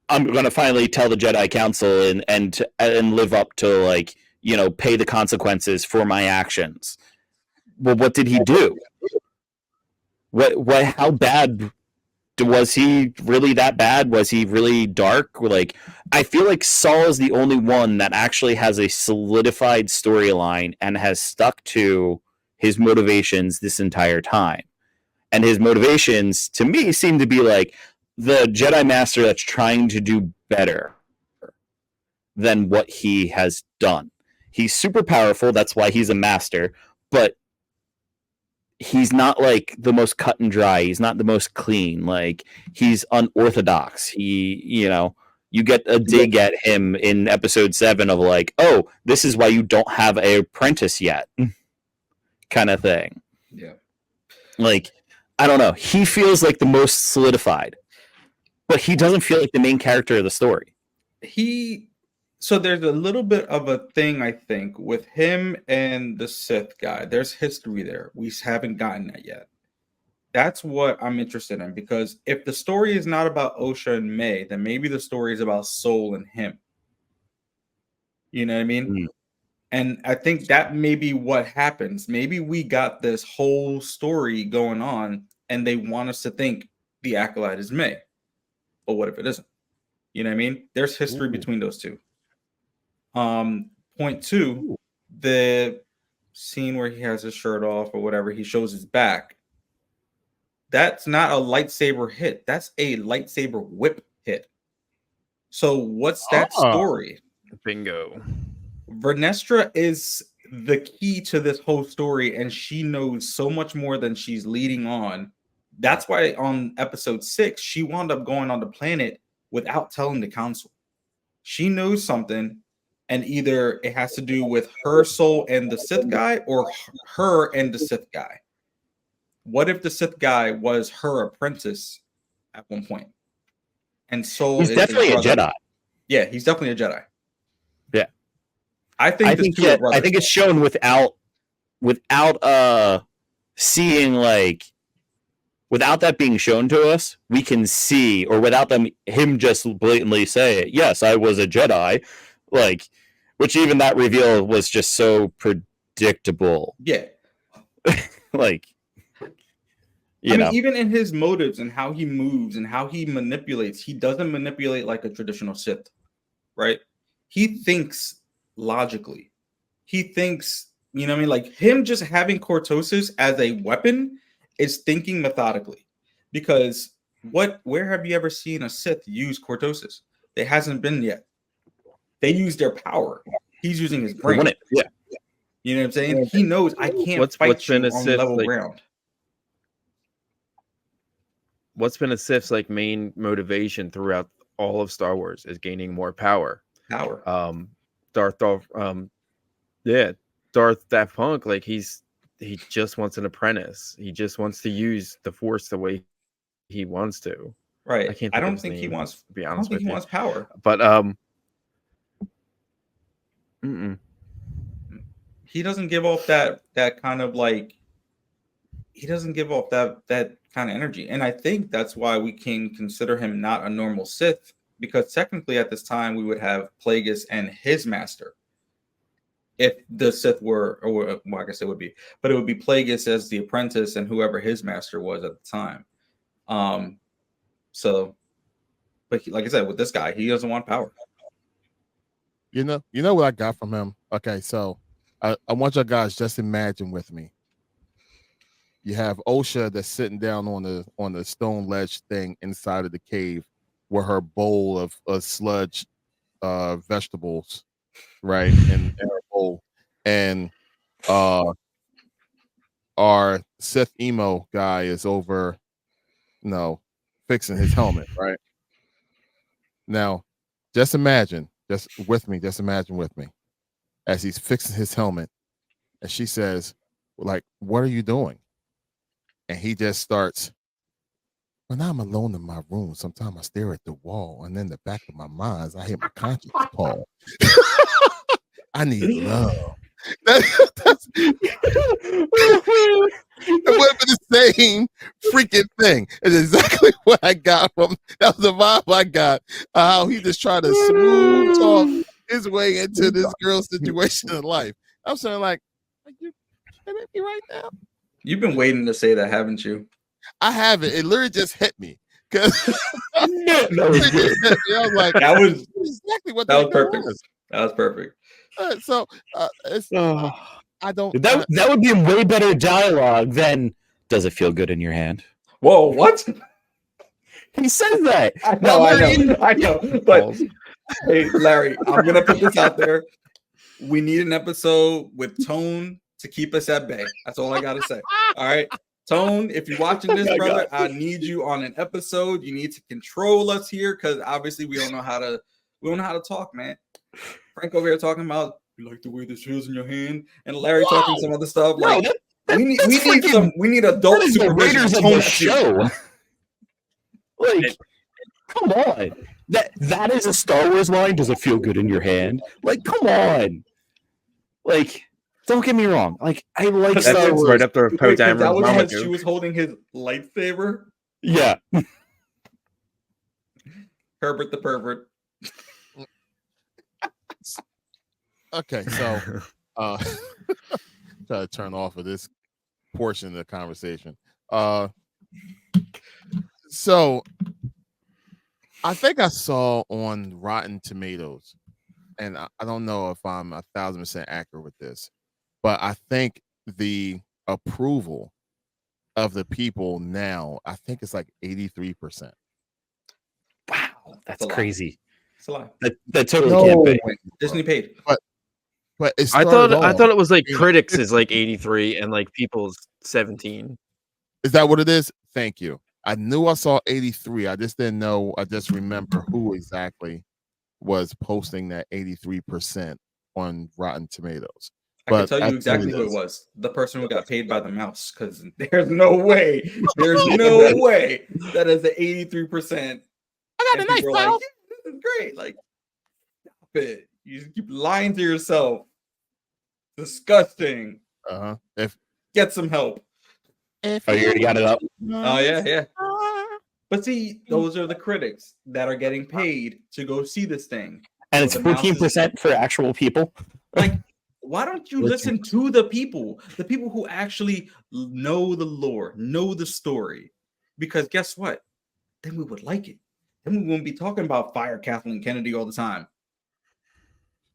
I'm going to finally tell the Jedi Council and live up to, like, you know, pay the consequences for my actions. Well, what did he do? How bad was he? Really that bad? Was he really dark? Like, I feel like Saul is the only one that actually has a solidified storyline and has stuck to his motivations this entire time. And his motivations, to me, seem to be like the Jedi Master that's trying to do better than what he has done. He's super powerful, that's why he's a master, but he's not like the most cut and dry. He's not the most clean. Like, he's unorthodox. He, you know, you get a dig at him in episode 7 of like, oh, this is why you don't have an apprentice yet, kind of thing. Yeah. Like, I don't know. He feels like the most solidified, but he doesn't feel like the main character of the story. So there's a little bit of a thing, I think, with him and the Sith guy. There's history there. We haven't gotten that yet. That's what I'm interested in, because if the story is not about Osha and May, then maybe the story is about Soul and him. You know what I mean? Mm. And I think that may be what happens. Maybe we got this whole story going on and they want us to think the Acolyte is May. But what if it isn't? You know what I mean? There's history between those two. Point 2, the scene where he has his shirt off or whatever, he shows his back. That's not a lightsaber hit. That's a lightsaber whip hit. So what's that story? Bingo. Vernestra is the key to this whole story, and she knows so much more than she's leading on. That's why on episode 6, she wound up going on the planet without telling the council. She knows something, and either it has to do with her soul and the Sith guy, or her and the Sith guy. What if the Sith guy was her apprentice at one point? And Soul He's definitely a Jedi. Yeah, he's definitely a Jedi. Yeah. I think it's shown without seeing, like, without that being shown to us, we can see, or without him just blatantly say it, yes, I was a Jedi, like, which even that reveal was just so predictable. Yeah. Like, I mean, even in his motives and how he moves and how he manipulates, he doesn't manipulate like a traditional Sith, right? He thinks logically. He thinks, you know what I mean? Like, him just having cortosis as a weapon is thinking methodically. Because where have you ever seen a Sith use cortosis? It hasn't been yet. They use their power. He's using his brain. Yeah. You know what I'm saying? He knows I can't fight you on level ground. What's been a Sith's like main motivation throughout all of Star Wars is gaining more power. Darth Daft Punk, like he just wants an apprentice. He just wants to use the Force the way he wants to. Right. I don't think he wants. To be honest, he wants power. But he doesn't give off that kind of like. He doesn't give off that kind of energy, and I think that's why we can consider him not a normal Sith, because technically at this time we would have Plagueis and his master. if the Sith were, or well, I guess it would be, but it would be Plagueis as the apprentice and whoever his master was at the time. So, but like I said, with this guy, he doesn't want power. You know what I got from him? Okay, so I want you guys just imagine with me. You have Osha that's sitting down on the stone ledge thing inside of the cave with her bowl of sludge vegetables, right? In her bowl. And our Sith emo guy is over, fixing his helmet, right? Now, just imagine with me, as he's fixing his helmet, and she says, like, what are you doing? And he just starts, when I'm alone in my room, sometimes I stare at the wall, and in the back of my mind, I hear my conscience call. I need love. That's it would be the same freaking thing. It's exactly what I got from that was the vibe I got. How he just tried to smooth talk his way into this girl's situation in life. I'm saying, like, are you kidding me right now? You've been waiting to say that, haven't you? I haven't. It literally just hit me. Because I was like, that was exactly what that was perfect. was. That was perfect. So it's I don't. That would be way better dialogue than "Does it feel good in your hand?" Whoa, what? He says that. I know. But hey, Larry, I'm gonna put this out there. We need an episode with Tone to keep us at bay. That's all I gotta say. All right. Tone, if you're watching this, brother, I need you on an episode. You need to control us here because obviously we don't know how to talk, man. Frank over here talking about you like the way this feels in your hand, and Larry talking some other stuff. Like we need adult supervision of the show. Like, come on. That is a Star Wars line. Does it feel good in your hand? Like, come on. Like, don't get me wrong. Like, I like Star Wars. Right up there with Poe That was Dameron's when she was holding his lightsaber. Yeah. Herbert the pervert. Okay, so try to turn off of this portion of the conversation. So I think I saw on Rotten Tomatoes, and I don't know if I'm 1,000% accurate with this, but I think the approval of the people now, I think it's like 83%. Wow, that's crazy. It's a lie. That totally can't be. Disney paid. But I thought it was like critics is like 83 and like people's 17. Is that what it is? Thank you. I knew I saw 83. I just didn't know. I just remember who exactly was posting that 83% on Rotten Tomatoes. I can tell you exactly who it was. The person who got paid by the mouse, because there's no way that is the 83%. I got a nice mouse. Like, this is great. Like, stop it. You just keep lying to yourself. Disgusting. Get some help. You already got it up? Oh, yeah. But see, those are the critics that are getting paid to go see this thing. And it's 14% for actual people? Like, why don't you listen to the people who actually know the lore, know the story? Because guess what? Then we would like it. Then we wouldn't be talking about fire Kathleen Kennedy all the time.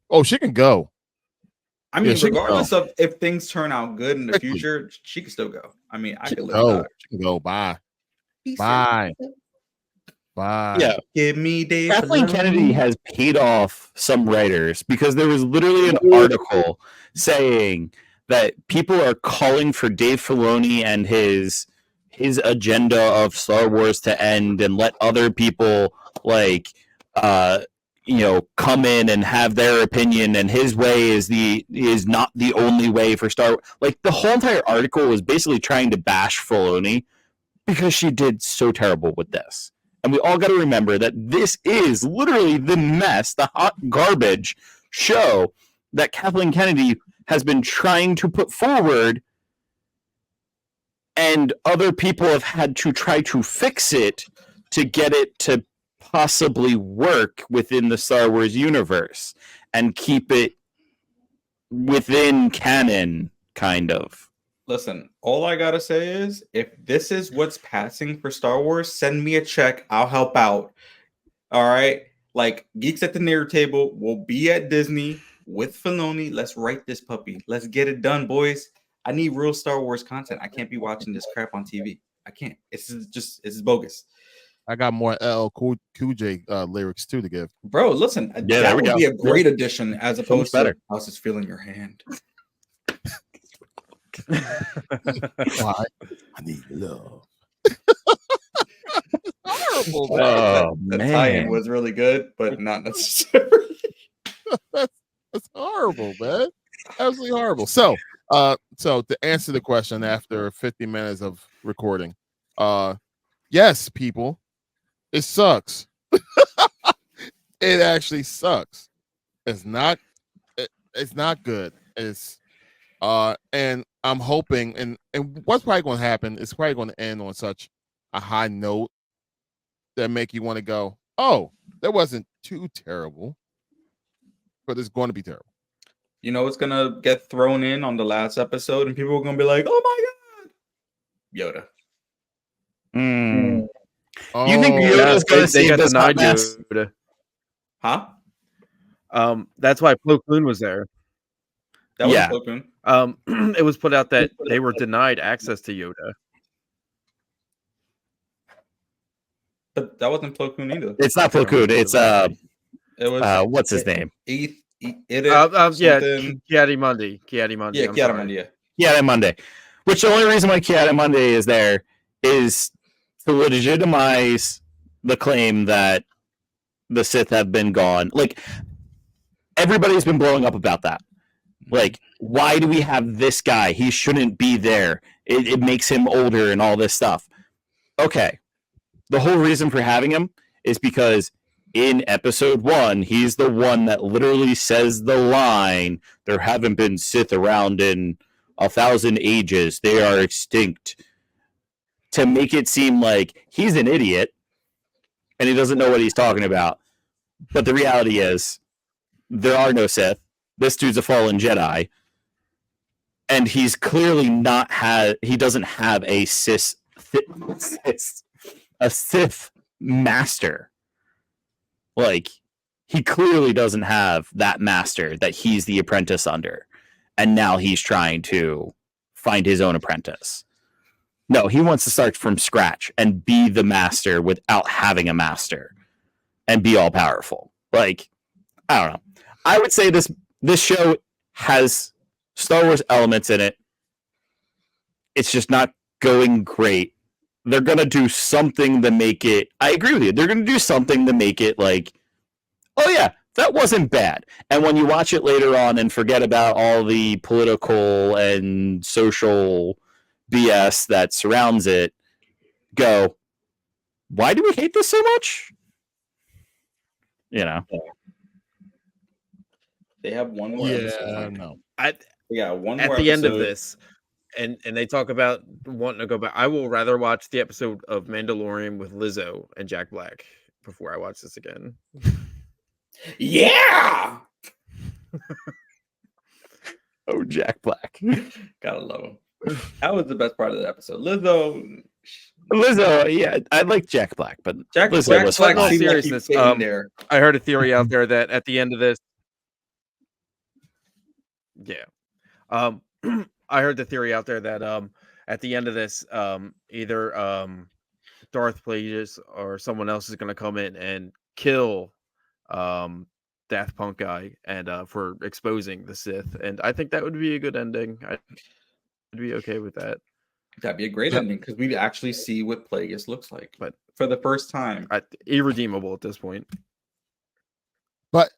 Oh, she can go. I mean, regardless of if things turn out good in the future, she can still go. I mean, I could live without her. She can go. Bye. Bye. Yeah. Give me days. Kathleen Kennedy has paid off some writers because there was literally an article saying that people are calling for Dave Filoni and his agenda of Star Wars to end and let other people come in and have their opinion, and his way is not the only way for Star Wars. Like, the whole entire article was basically trying to bash Filoni because she did so terrible with this. And we all got to remember that this is literally the mess, the hot garbage show that Kathleen Kennedy has been trying to put forward, and other people have had to try to fix it to get it to possibly work within the Star Wars universe and keep it within canon, kind of. Listen, all I gotta say is, if this is what's passing for Star Wars, send me a check. I'll help out. All right, like Geeks at the Near Table will be at Disney with Filoni. Let's write this puppy. Let's get it done, boys. I need real Star Wars content. I can't be watching this crap on TV. I can't. It's bogus. I got more LL Cool J lyrics too to give. Bro, listen, there that we would go. be a great addition as opposed to better. House is feeling your hand. Why? I need love. Horrible, man. Oh, The tie-in man. was really good, but not necessary. That's horrible, man. Absolutely horrible. So to answer the question after 50 minutes of recording, yes, people, it sucks. It actually sucks. It's not good. It's and I'm hoping and what's probably going to happen is probably going to end on such a high note that make you want to go, oh, that wasn't too terrible, but it's going to be terrible. You know what's gonna get thrown in on the last episode, and people are gonna be like, "Oh my god, Yoda." Mm. Oh, You think Yoda's they, gonna they save got this hot denied mess? Yoda. Huh? That's why Plo Koon was there. That was Yeah. Plo Koon. It was put out that they were denied access to Yoda. But that wasn't Plo Koon either. It's not Plo Koon. It's It was what's his name? Yeah, Kiadi Mundi. yeah, I'm Kiara sorry. Mundi. Kiara Monday. Which the only reason why Kiara Monday is there is to legitimize the claim that the Sith have been gone. Like, everybody's been blowing up about that. Like, why do we have this guy? He shouldn't be there. It makes him older and all this stuff. Okay. The whole reason for having him is because in episode 1, he's the one that literally says the line, there haven't been Sith around in 1,000 ages. They are extinct. To make it seem like he's an idiot and he doesn't know what he's talking about. But the reality is, there are no Sith. This dude's a fallen Jedi. And he's clearly not he doesn't have a Sith master. Like, he clearly doesn't have that master that he's the apprentice under. And now he's trying to find his own apprentice. No, he wants to start from scratch and be the master without having a master and be all powerful. Like, I don't know. I would say this show has Star Wars elements in it. It's just not going great. They're going to do something to make it... I agree with you. They're going to do something to make it like, oh yeah, that wasn't bad. And when you watch it later on and forget about all the political and social BS that surrounds it, go, why do we hate this so much? You know? They have one more episode. no. Yeah, one At more the end of episode. this, and they talk about wanting to go back. I will rather watch the episode of Mandalorian with Lizzo and Jack Black before I watch this again. Yeah! Oh, Jack Black. Gotta love him. That was the best part of the episode. Lizzo, yeah, I like Jack Black, but Jack Lizzo was Black fine. seemed like he Seriousness, fit in there. I heard a theory out there that at the end of this, I heard the theory out there that at the end of this, either Darth Plagueis or someone else is going to come in and kill Daft Punk guy and for exposing the Sith, and I think that would be a good ending. I'd be okay with that. That'd be a great ending because we actually see what Plagueis looks like, but for the first time. Irredeemable at this point. But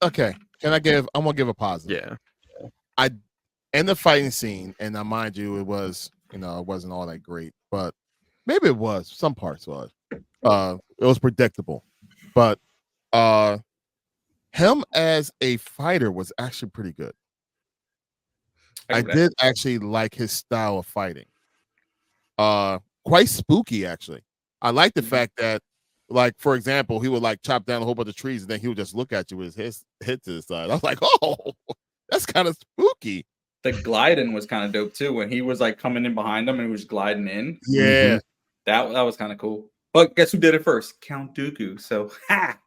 okay, I'm gonna give a positive. Yeah. In the fighting scene, and mind you, it was, it wasn't all that great, but maybe it was. Some parts was. It was predictable, but him as a fighter was actually pretty good. I did actually like his style of fighting. Quite spooky, actually. I like the fact that, like, for example, he would like chop down a whole bunch of trees and then he would just look at you with his head to the side. I was like, oh, That's kind of spooky. The gliding was kind of dope too when he was like coming in behind them and he was gliding in. Yeah. That was kind of cool. But guess who did it first? Count Dooku. So ha.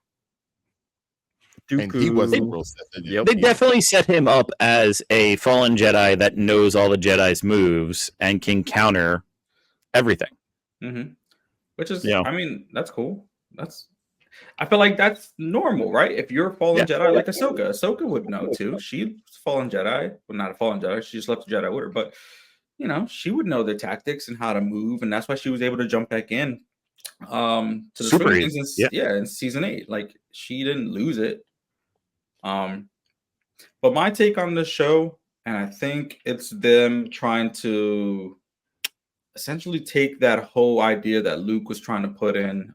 And he wasn't real Sith. They definitely set him up as a fallen Jedi that knows all the Jedi's moves and can counter everything. Which is, I mean, that's cool. I feel like that's normal, right? If you're a fallen Jedi like Ahsoka would know too. She's a fallen Jedi. Well, not a fallen Jedi. She just left the Jedi Order, but you know, she would know their tactics and how to move, and that's why she was able to jump back in. To the Super swing things in season 8. Like she didn't lose it. But my take on the show, and I think it's them trying to essentially take that whole idea that Luke was trying to put in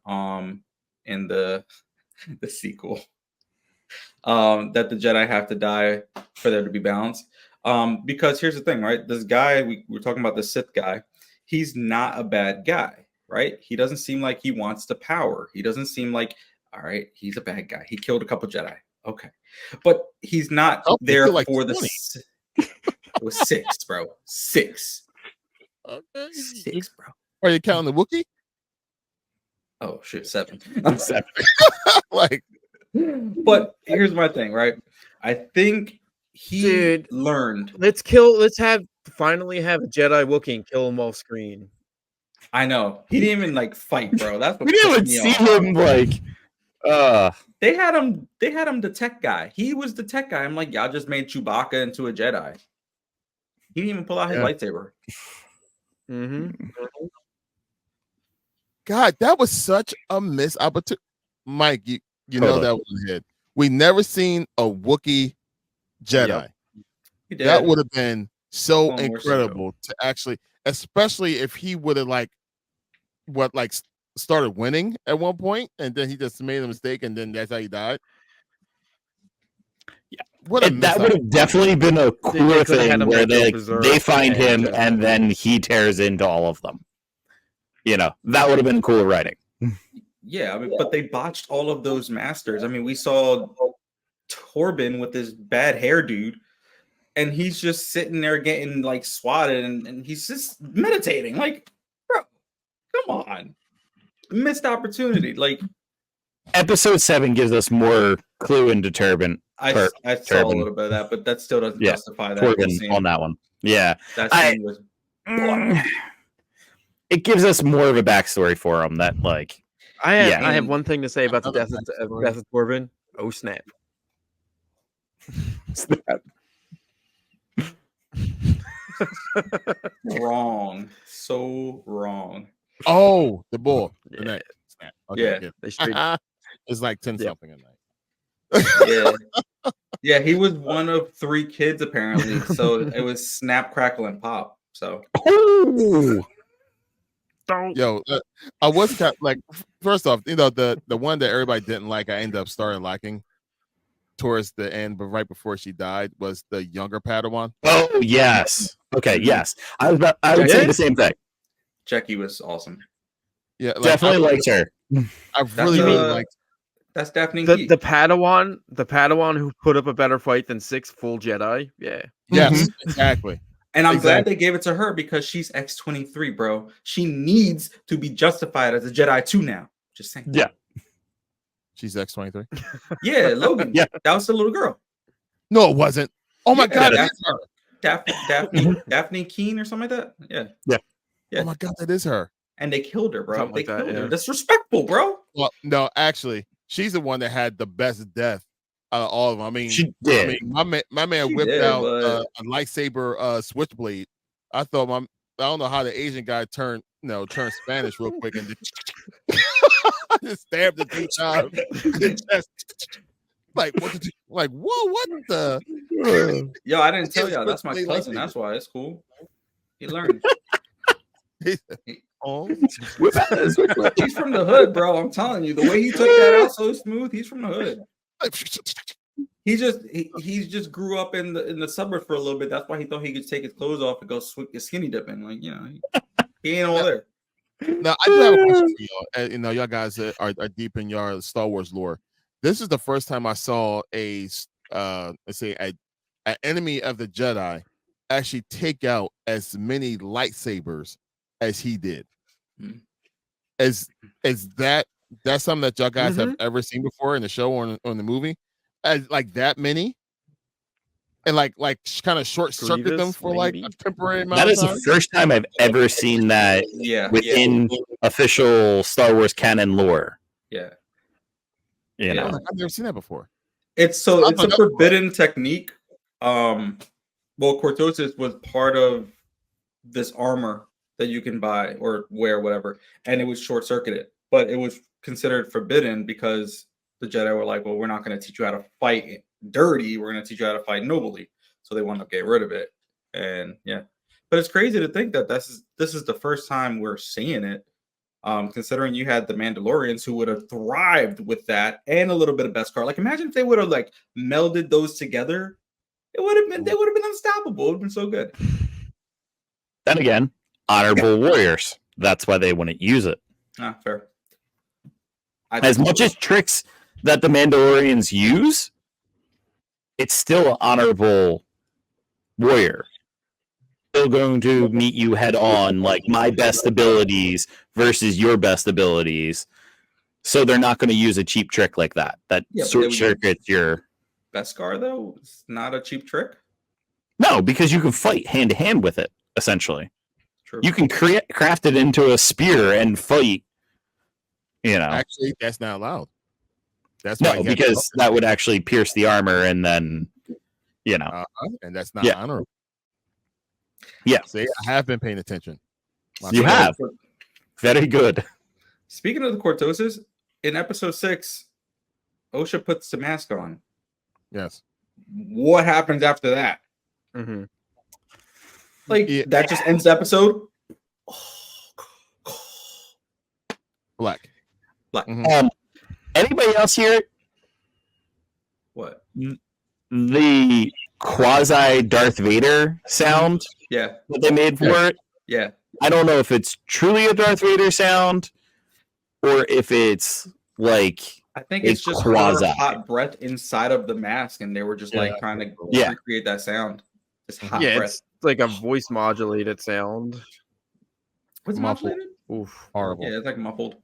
the sequel, that the Jedi have to die for there to be balance. Because here's the thing, right? This guy, we're talking about the Sith guy, he's not a bad guy, right? He doesn't seem like he wants the power. He doesn't seem like, all right, he's a bad guy. He killed a couple Jedi. Okay. But he's not there like for 20. It was 6, bro. 6. Okay. 6, bro. Are you counting the Wookiee? Oh shit, 7. 7. Like, but here's my thing, right? I think he learned. Let's finally have a Jedi Wookiee and kill him off screen. I know. He didn't even like fight, bro. That's what we didn't even see him like they had him the tech guy. He was the tech guy. I'm like, y'all just made Chewbacca into a Jedi. He didn't even pull out his lightsaber. God, that was such a missed opportunity. Mike, you know that was ahead. We never seen a Wookiee Jedi. That would have been so incredible to actually, especially if he would have started winning at one point, and then he just made a mistake, and then that's how he died. Yeah, that would have definitely been a cooler thing where they find him and then he tears into all of them. You know, that would have been cool writing. Yeah, I mean, but they botched all of those masters. I mean, we saw Torben with this bad hair dude, and he's just sitting there getting like swatted, and he's just meditating. Like, bro, come on, missed opportunity. Like, episode 7 gives us more clue into Turban. I saw a little bit of that, but that still doesn't justify that. Torben on that one. Yeah, that scene was. It gives us more of a backstory for him. That like, I have one thing to say about the death of Torben. Oh snap! Wrong, so wrong. Oh, the bull. The neck. Snap. Okay, yeah, it's like 10 something a night. Yeah, he was one of 3 kids apparently. So it was snap, crackle, and pop. So. Yo, I was kind of like, first off, you know, the one that everybody didn't like, I ended up starting liking towards the end, but right before she died was the younger Padawan. Oh yes, okay, yes. I would say the same thing. Jackie was awesome. Yeah, like, definitely liked her. I really liked. That's Daphne. The Padawan who put up a better fight than 6 full Jedi. Yeah. Yes, exactly. And I'm glad they gave it to her because she's X-23, bro. She needs to be justified as a Jedi too now. Just saying. Yeah. She's X-23? Yeah, Logan. Yeah. That was the little girl. No, it wasn't. Oh my God. Daphne Keene or something like that? Yeah. Oh my God, that is her. And they killed her, bro. Something They like killed that, her. Disrespectful, bro. Well, no, actually, she's the one that had the best death out of all of them. I mean, she did. I mean, my man whipped out a lightsaber switchblade. I thought I don't know how the Asian guy turned Spanish real quick and just stabbed it 3 times. Like what? Whoa! What the? Yo, I didn't tell y'all. That's my cousin. That's why it's cool. He learned. He's from the hood, bro. I'm telling you, the way he took that out so smooth. He's from the hood. He just grew up in the suburbs for a little bit. That's why he thought he could take his clothes off and go skinny dipping. Like, you know, he ain't all there. Now I do have a question for y'all. You know, y'all guys are deep in your Star Wars lore. This is the first time I saw a let's say a an enemy of the Jedi actually take out as many lightsabers as he did. Is that's something that y'all guys have ever seen before in the show or on the movie? As like that many? And like kind of short circuit them for like a temporary amount That of is time? the first time I've ever seen that within official Star Wars canon lore. Yeah. You know, I've never seen that before. It's a forbidden technique. Well, cortosis was part of this armor that you can buy or wear, whatever, and it was short circuited, but it was considered forbidden because the Jedi were like, well, we're not going to teach you how to fight dirty, we're going to teach you how to fight nobly. So they wanted to get rid of it. And yeah, but it's crazy to think that this is the first time we're seeing it, considering you had the Mandalorians who would have thrived with that and a little bit of Beskar. Like, imagine if they would have like melded those together. They would have been unstoppable. It would have been so good. Then again, honorable warriors. That's why they wouldn't use it. Fair. As much as tricks that the Mandalorians use, it's still an honorable warrior. Still going to meet you head on, like my best abilities versus your best abilities. So they're not going to use a cheap trick like that. That short circuits your Beskar, though, it's not a cheap trick. No, because you can fight hand to hand with it. Essentially, True. You can craft it into a spear and fight. You know, actually, that's not allowed. That's no, because that would actually pierce the armor, and then and that's not honorable. Yeah, see, I have been paying attention. You have very good. Speaking of the cortosis, in episode 6, Osha puts the mask on. Yes. What happens after that? Mm-hmm. Like that just ends the episode. Black. Mm-hmm. Anybody else here? What? The quasi Darth Vader sound? Yeah. That they made for it? Yeah. I don't know if it's truly a Darth Vader sound or if it's like I think it's just quasi hot breath inside of the mask, and they were just like trying to recreate that sound. It's hot breath. It's like a voice modulated sound. What's modulated? Oof, horrible. Yeah, it's like muffled.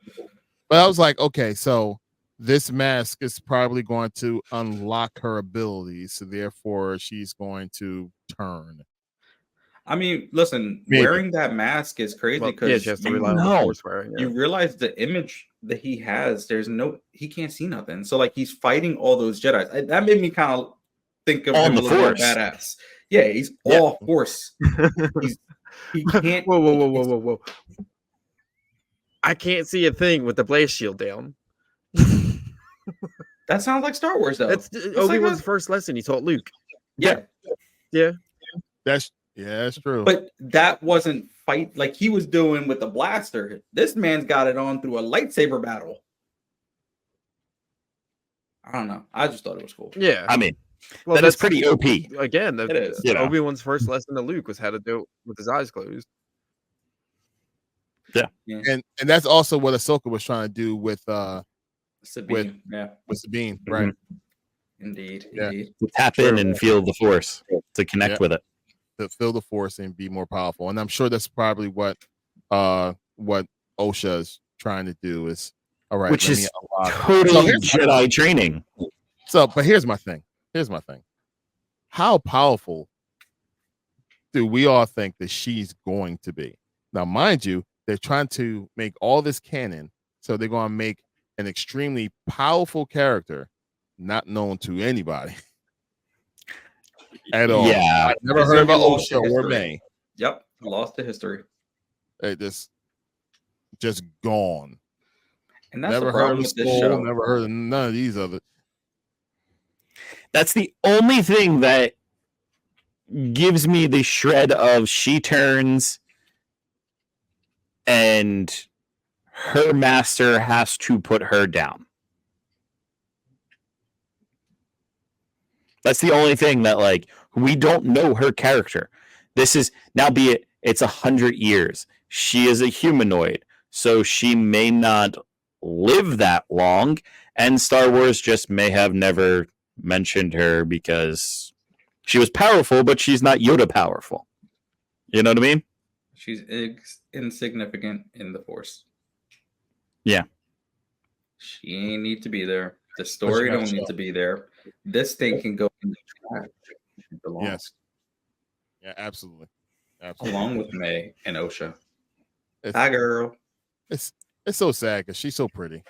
But I was like, okay, so this mask is probably going to unlock her abilities, so therefore she's going to turn. I mean, listen, wearing that mask is crazy because she has to rely on the force wearing. You realize the image that he has. He can't see nothing. So like he's fighting all those Jedi. That made me kind of think of him a little more badass. Yeah, he's all force. He can't. Whoa! I can't see a thing with the blast shield down. That sounds like Star Wars, though. That's Obi-Wan's first lesson he taught Luke. Yeah. That's true. But that wasn't fight like he was doing with the blaster. This man's got it on through a lightsaber battle. I don't know. I just thought it was cool. Yeah. I mean, that is pretty OP. Again, it is. Obi-Wan's first lesson to Luke was how to do it with his eyes closed. Yeah. And that's also what Ahsoka was trying to do with Sabine. With Sabine, right? Indeed. To tap in and feel the force, to connect with it. To feel the force and be more powerful. And I'm sure that's probably what Osha is trying to do is all right. Which is totally Jedi training. So, but here's my thing. How powerful do we all think that she's going to be? Now, mind you, they're trying to make all this canon, so they're going to make an extremely powerful character not known to anybody at all. Yeah, I've never heard of Osha or May. Yep, lost to history. It just gone. And that's never the heard problem of with this school, show. Never heard of none of these other. That's the only thing that gives me the shred of she turns and her master has to put her down. That's the only thing that, like, we don't know her character. This is now, be it, it's 100 years. She is a humanoid, so she may not live that long, and Star Wars just may have never mentioned her because She was powerful, but she's not Yoda powerful. You know what I mean? She's insignificant in the Force. Yeah. She ain't need to be there. The story don't need to be there. This thing can go in the trash. It belongs. Yes. Yeah, absolutely. Along with May and Osha. It's, Hi, girl. It's so sad because she's so pretty.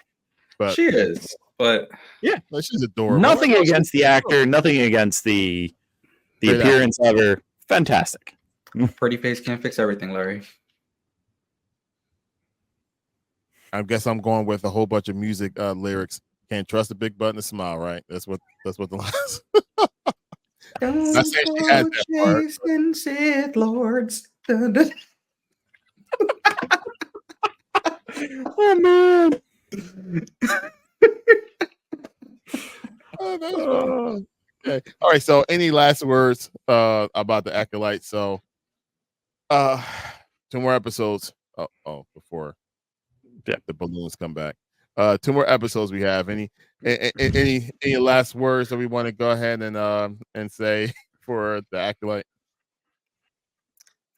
But she is. But yeah, she's adorable. Nothing against the actor. Nothing against the appearance of her. Fantastic. Pretty face can't fix everything, Larry. I guess I'm going with a whole bunch of music lyrics. Can't trust a big button to smile, right? That's what the last. Don't go chasing Sith Lords. Oh man. Okay. All right. So, any last words about the Acolyte? So, 2 more episodes. Before the balloons come back. 2 more episodes we have. Any last words that we want to go ahead and say for the Acolyte?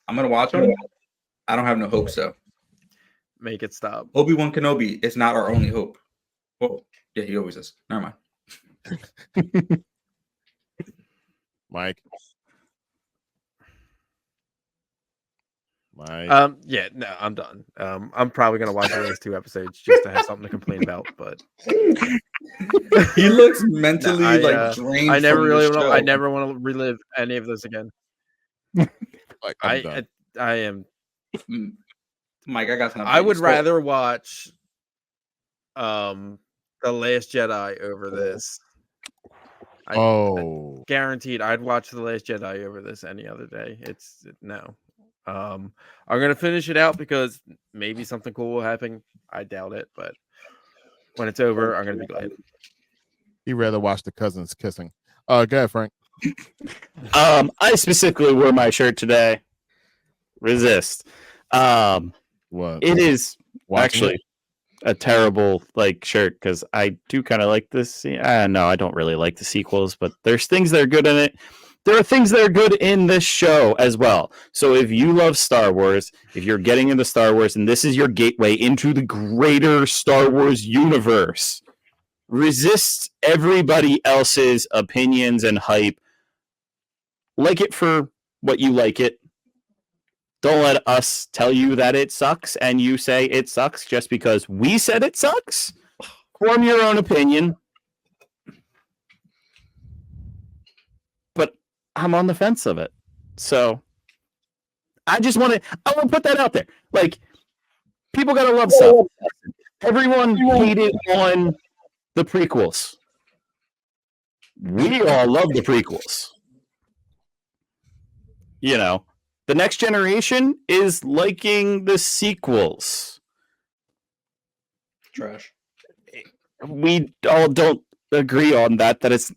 I'm gonna watch them. I don't have no hopes though. Make it stop. Obi-Wan Kenobi is not our only hope. Oh, yeah, he always is. Never mind. Mike. Yeah, no, I'm done. I'm probably gonna watch the last 2 episodes just to have something to complain about. But he looks mentally drained. I never really want. I never want to relive any of this again. Like, I am. Mike, I got something. I would rather watch The Last Jedi over this. Guaranteed I'd watch The Last Jedi over this any other day. It's no. I'm gonna finish it out because maybe something cool will happen. I doubt it, but when it's over, I'm gonna be glad. He'd rather watch the cousins kissing. Go ahead, Frank. I specifically wore my shirt today. Resist. What? It is actually a terrible shirt because I do kind of like this. No, I don't really like the sequels, but there's things that are good in it. There are things that are good in this show as well. So if you love Star Wars, if you're getting into Star Wars and this is your gateway into the greater Star Wars universe, resist everybody else's opinions and hype. Like it for what you like it. Don't let us tell you that it sucks and you say it sucks just because we said it sucks. Form your own opinion. But I'm on the fence of it. So I want to put that out there. People gotta love stuff. Everyone hated on the prequels. We all love the prequels. The next generation is liking the sequels. Trash. We all don't agree on that it's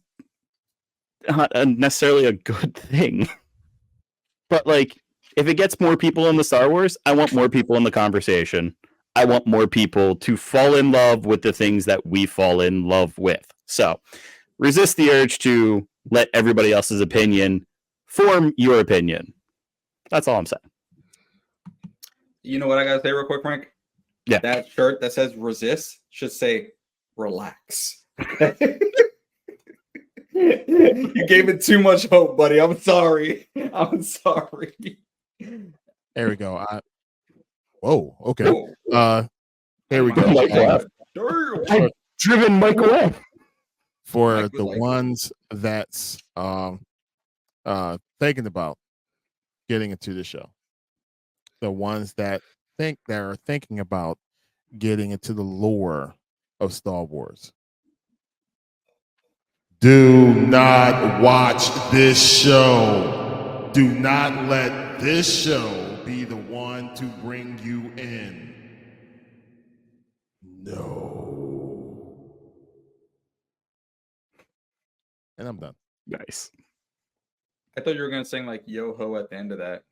not necessarily a good thing. But if it gets more people in the Star Wars, I want more people in the conversation. I want more people to fall in love with the things that we fall in love with. So resist the urge to let everybody else's opinion form your opinion. That's all I'm saying. You know what I gotta say real quick, Frank? Yeah. That shirt that says resist should say relax. You gave it too much hope, buddy. I'm sorry. There we go. Whoa. Okay. Here we go. I've driven Mike away. For the ones that's thinking about getting into the show, the ones that are thinking about getting into the lore of Star Wars, do not watch this show. Do not let this show be the one to bring you in. No. And I'm done. Nice. I thought you were gonna sing yo ho at the end of that.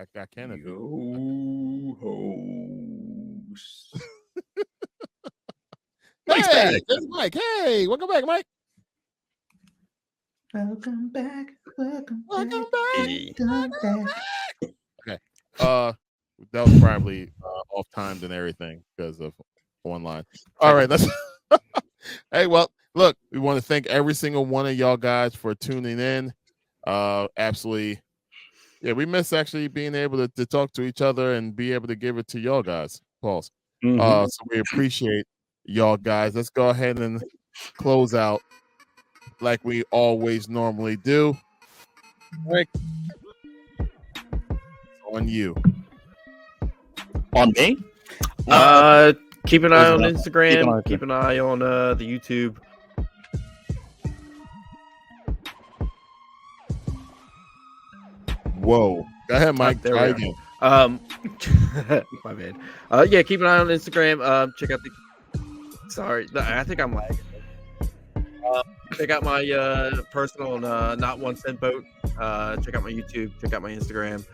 I can't. Yo ho. Hey, it's Mike. Hey, welcome back, Mike. Welcome back. Welcome Welcome Hey. Okay. That was probably off timed and everything because of online. All right, let's. Hey, well, look, we want to thank every single one of y'all guys for tuning in. Absolutely. Yeah, we miss actually being able to talk to each other and be able to give it to y'all guys. Pause. So we appreciate y'all guys. Let's go ahead and close out like we always normally do. Rick, on you. On me? Keep an eye on Keep an Instagram. eye. Keep an eye on the YouTube. Whoa. Go ahead, Mike. There we Try are. again. My bad. Yeah, keep an eye on Instagram. Check out the. Sorry, I think I'm lagging. Check out my personal not 1 cent boat. Check out my YouTube. Check out my Instagram.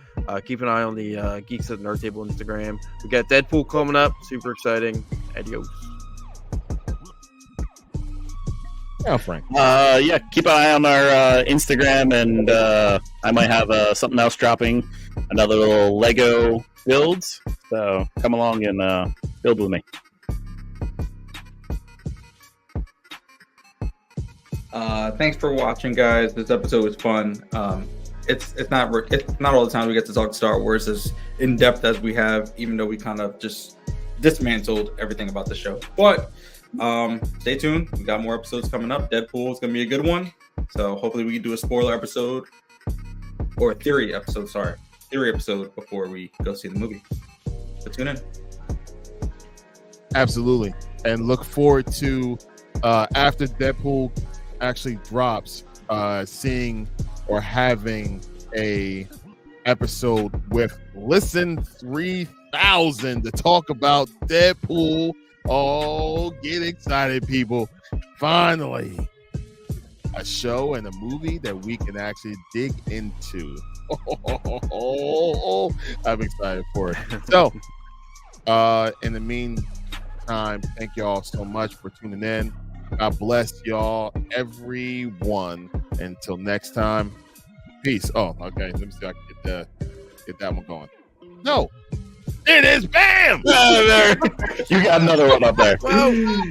Keep an eye on the Geeks at the Nerd Table Instagram. We got Deadpool coming up. Super exciting. Adios. Yeah, Frank. Yeah, keep an eye on our Instagram, and I might have something else dropping, another little Lego builds. So come along and build with me. Thanks for watching, guys. This episode was fun. It's not all the time we get to talk Star Wars as in depth as we have, even though we kind of just dismantled everything about the show. But stay tuned. We got more episodes coming up. Deadpool is gonna be a good one. So hopefully we can do a spoiler episode or a theory episode before we go see the movie. So tune in. Absolutely. And look forward to after Deadpool actually drops, seeing or having a episode with Listen 3000 to talk about Deadpool. Oh, get excited, people. Finally, a show and a movie that we can actually dig into. I'm excited for it. So, in the meantime, thank y'all so much for tuning in. God bless y'all, everyone. Until next time, peace. Oh, okay. Let me see if I can get that one going. No, it is. Bam! You got another one up there. Yeah.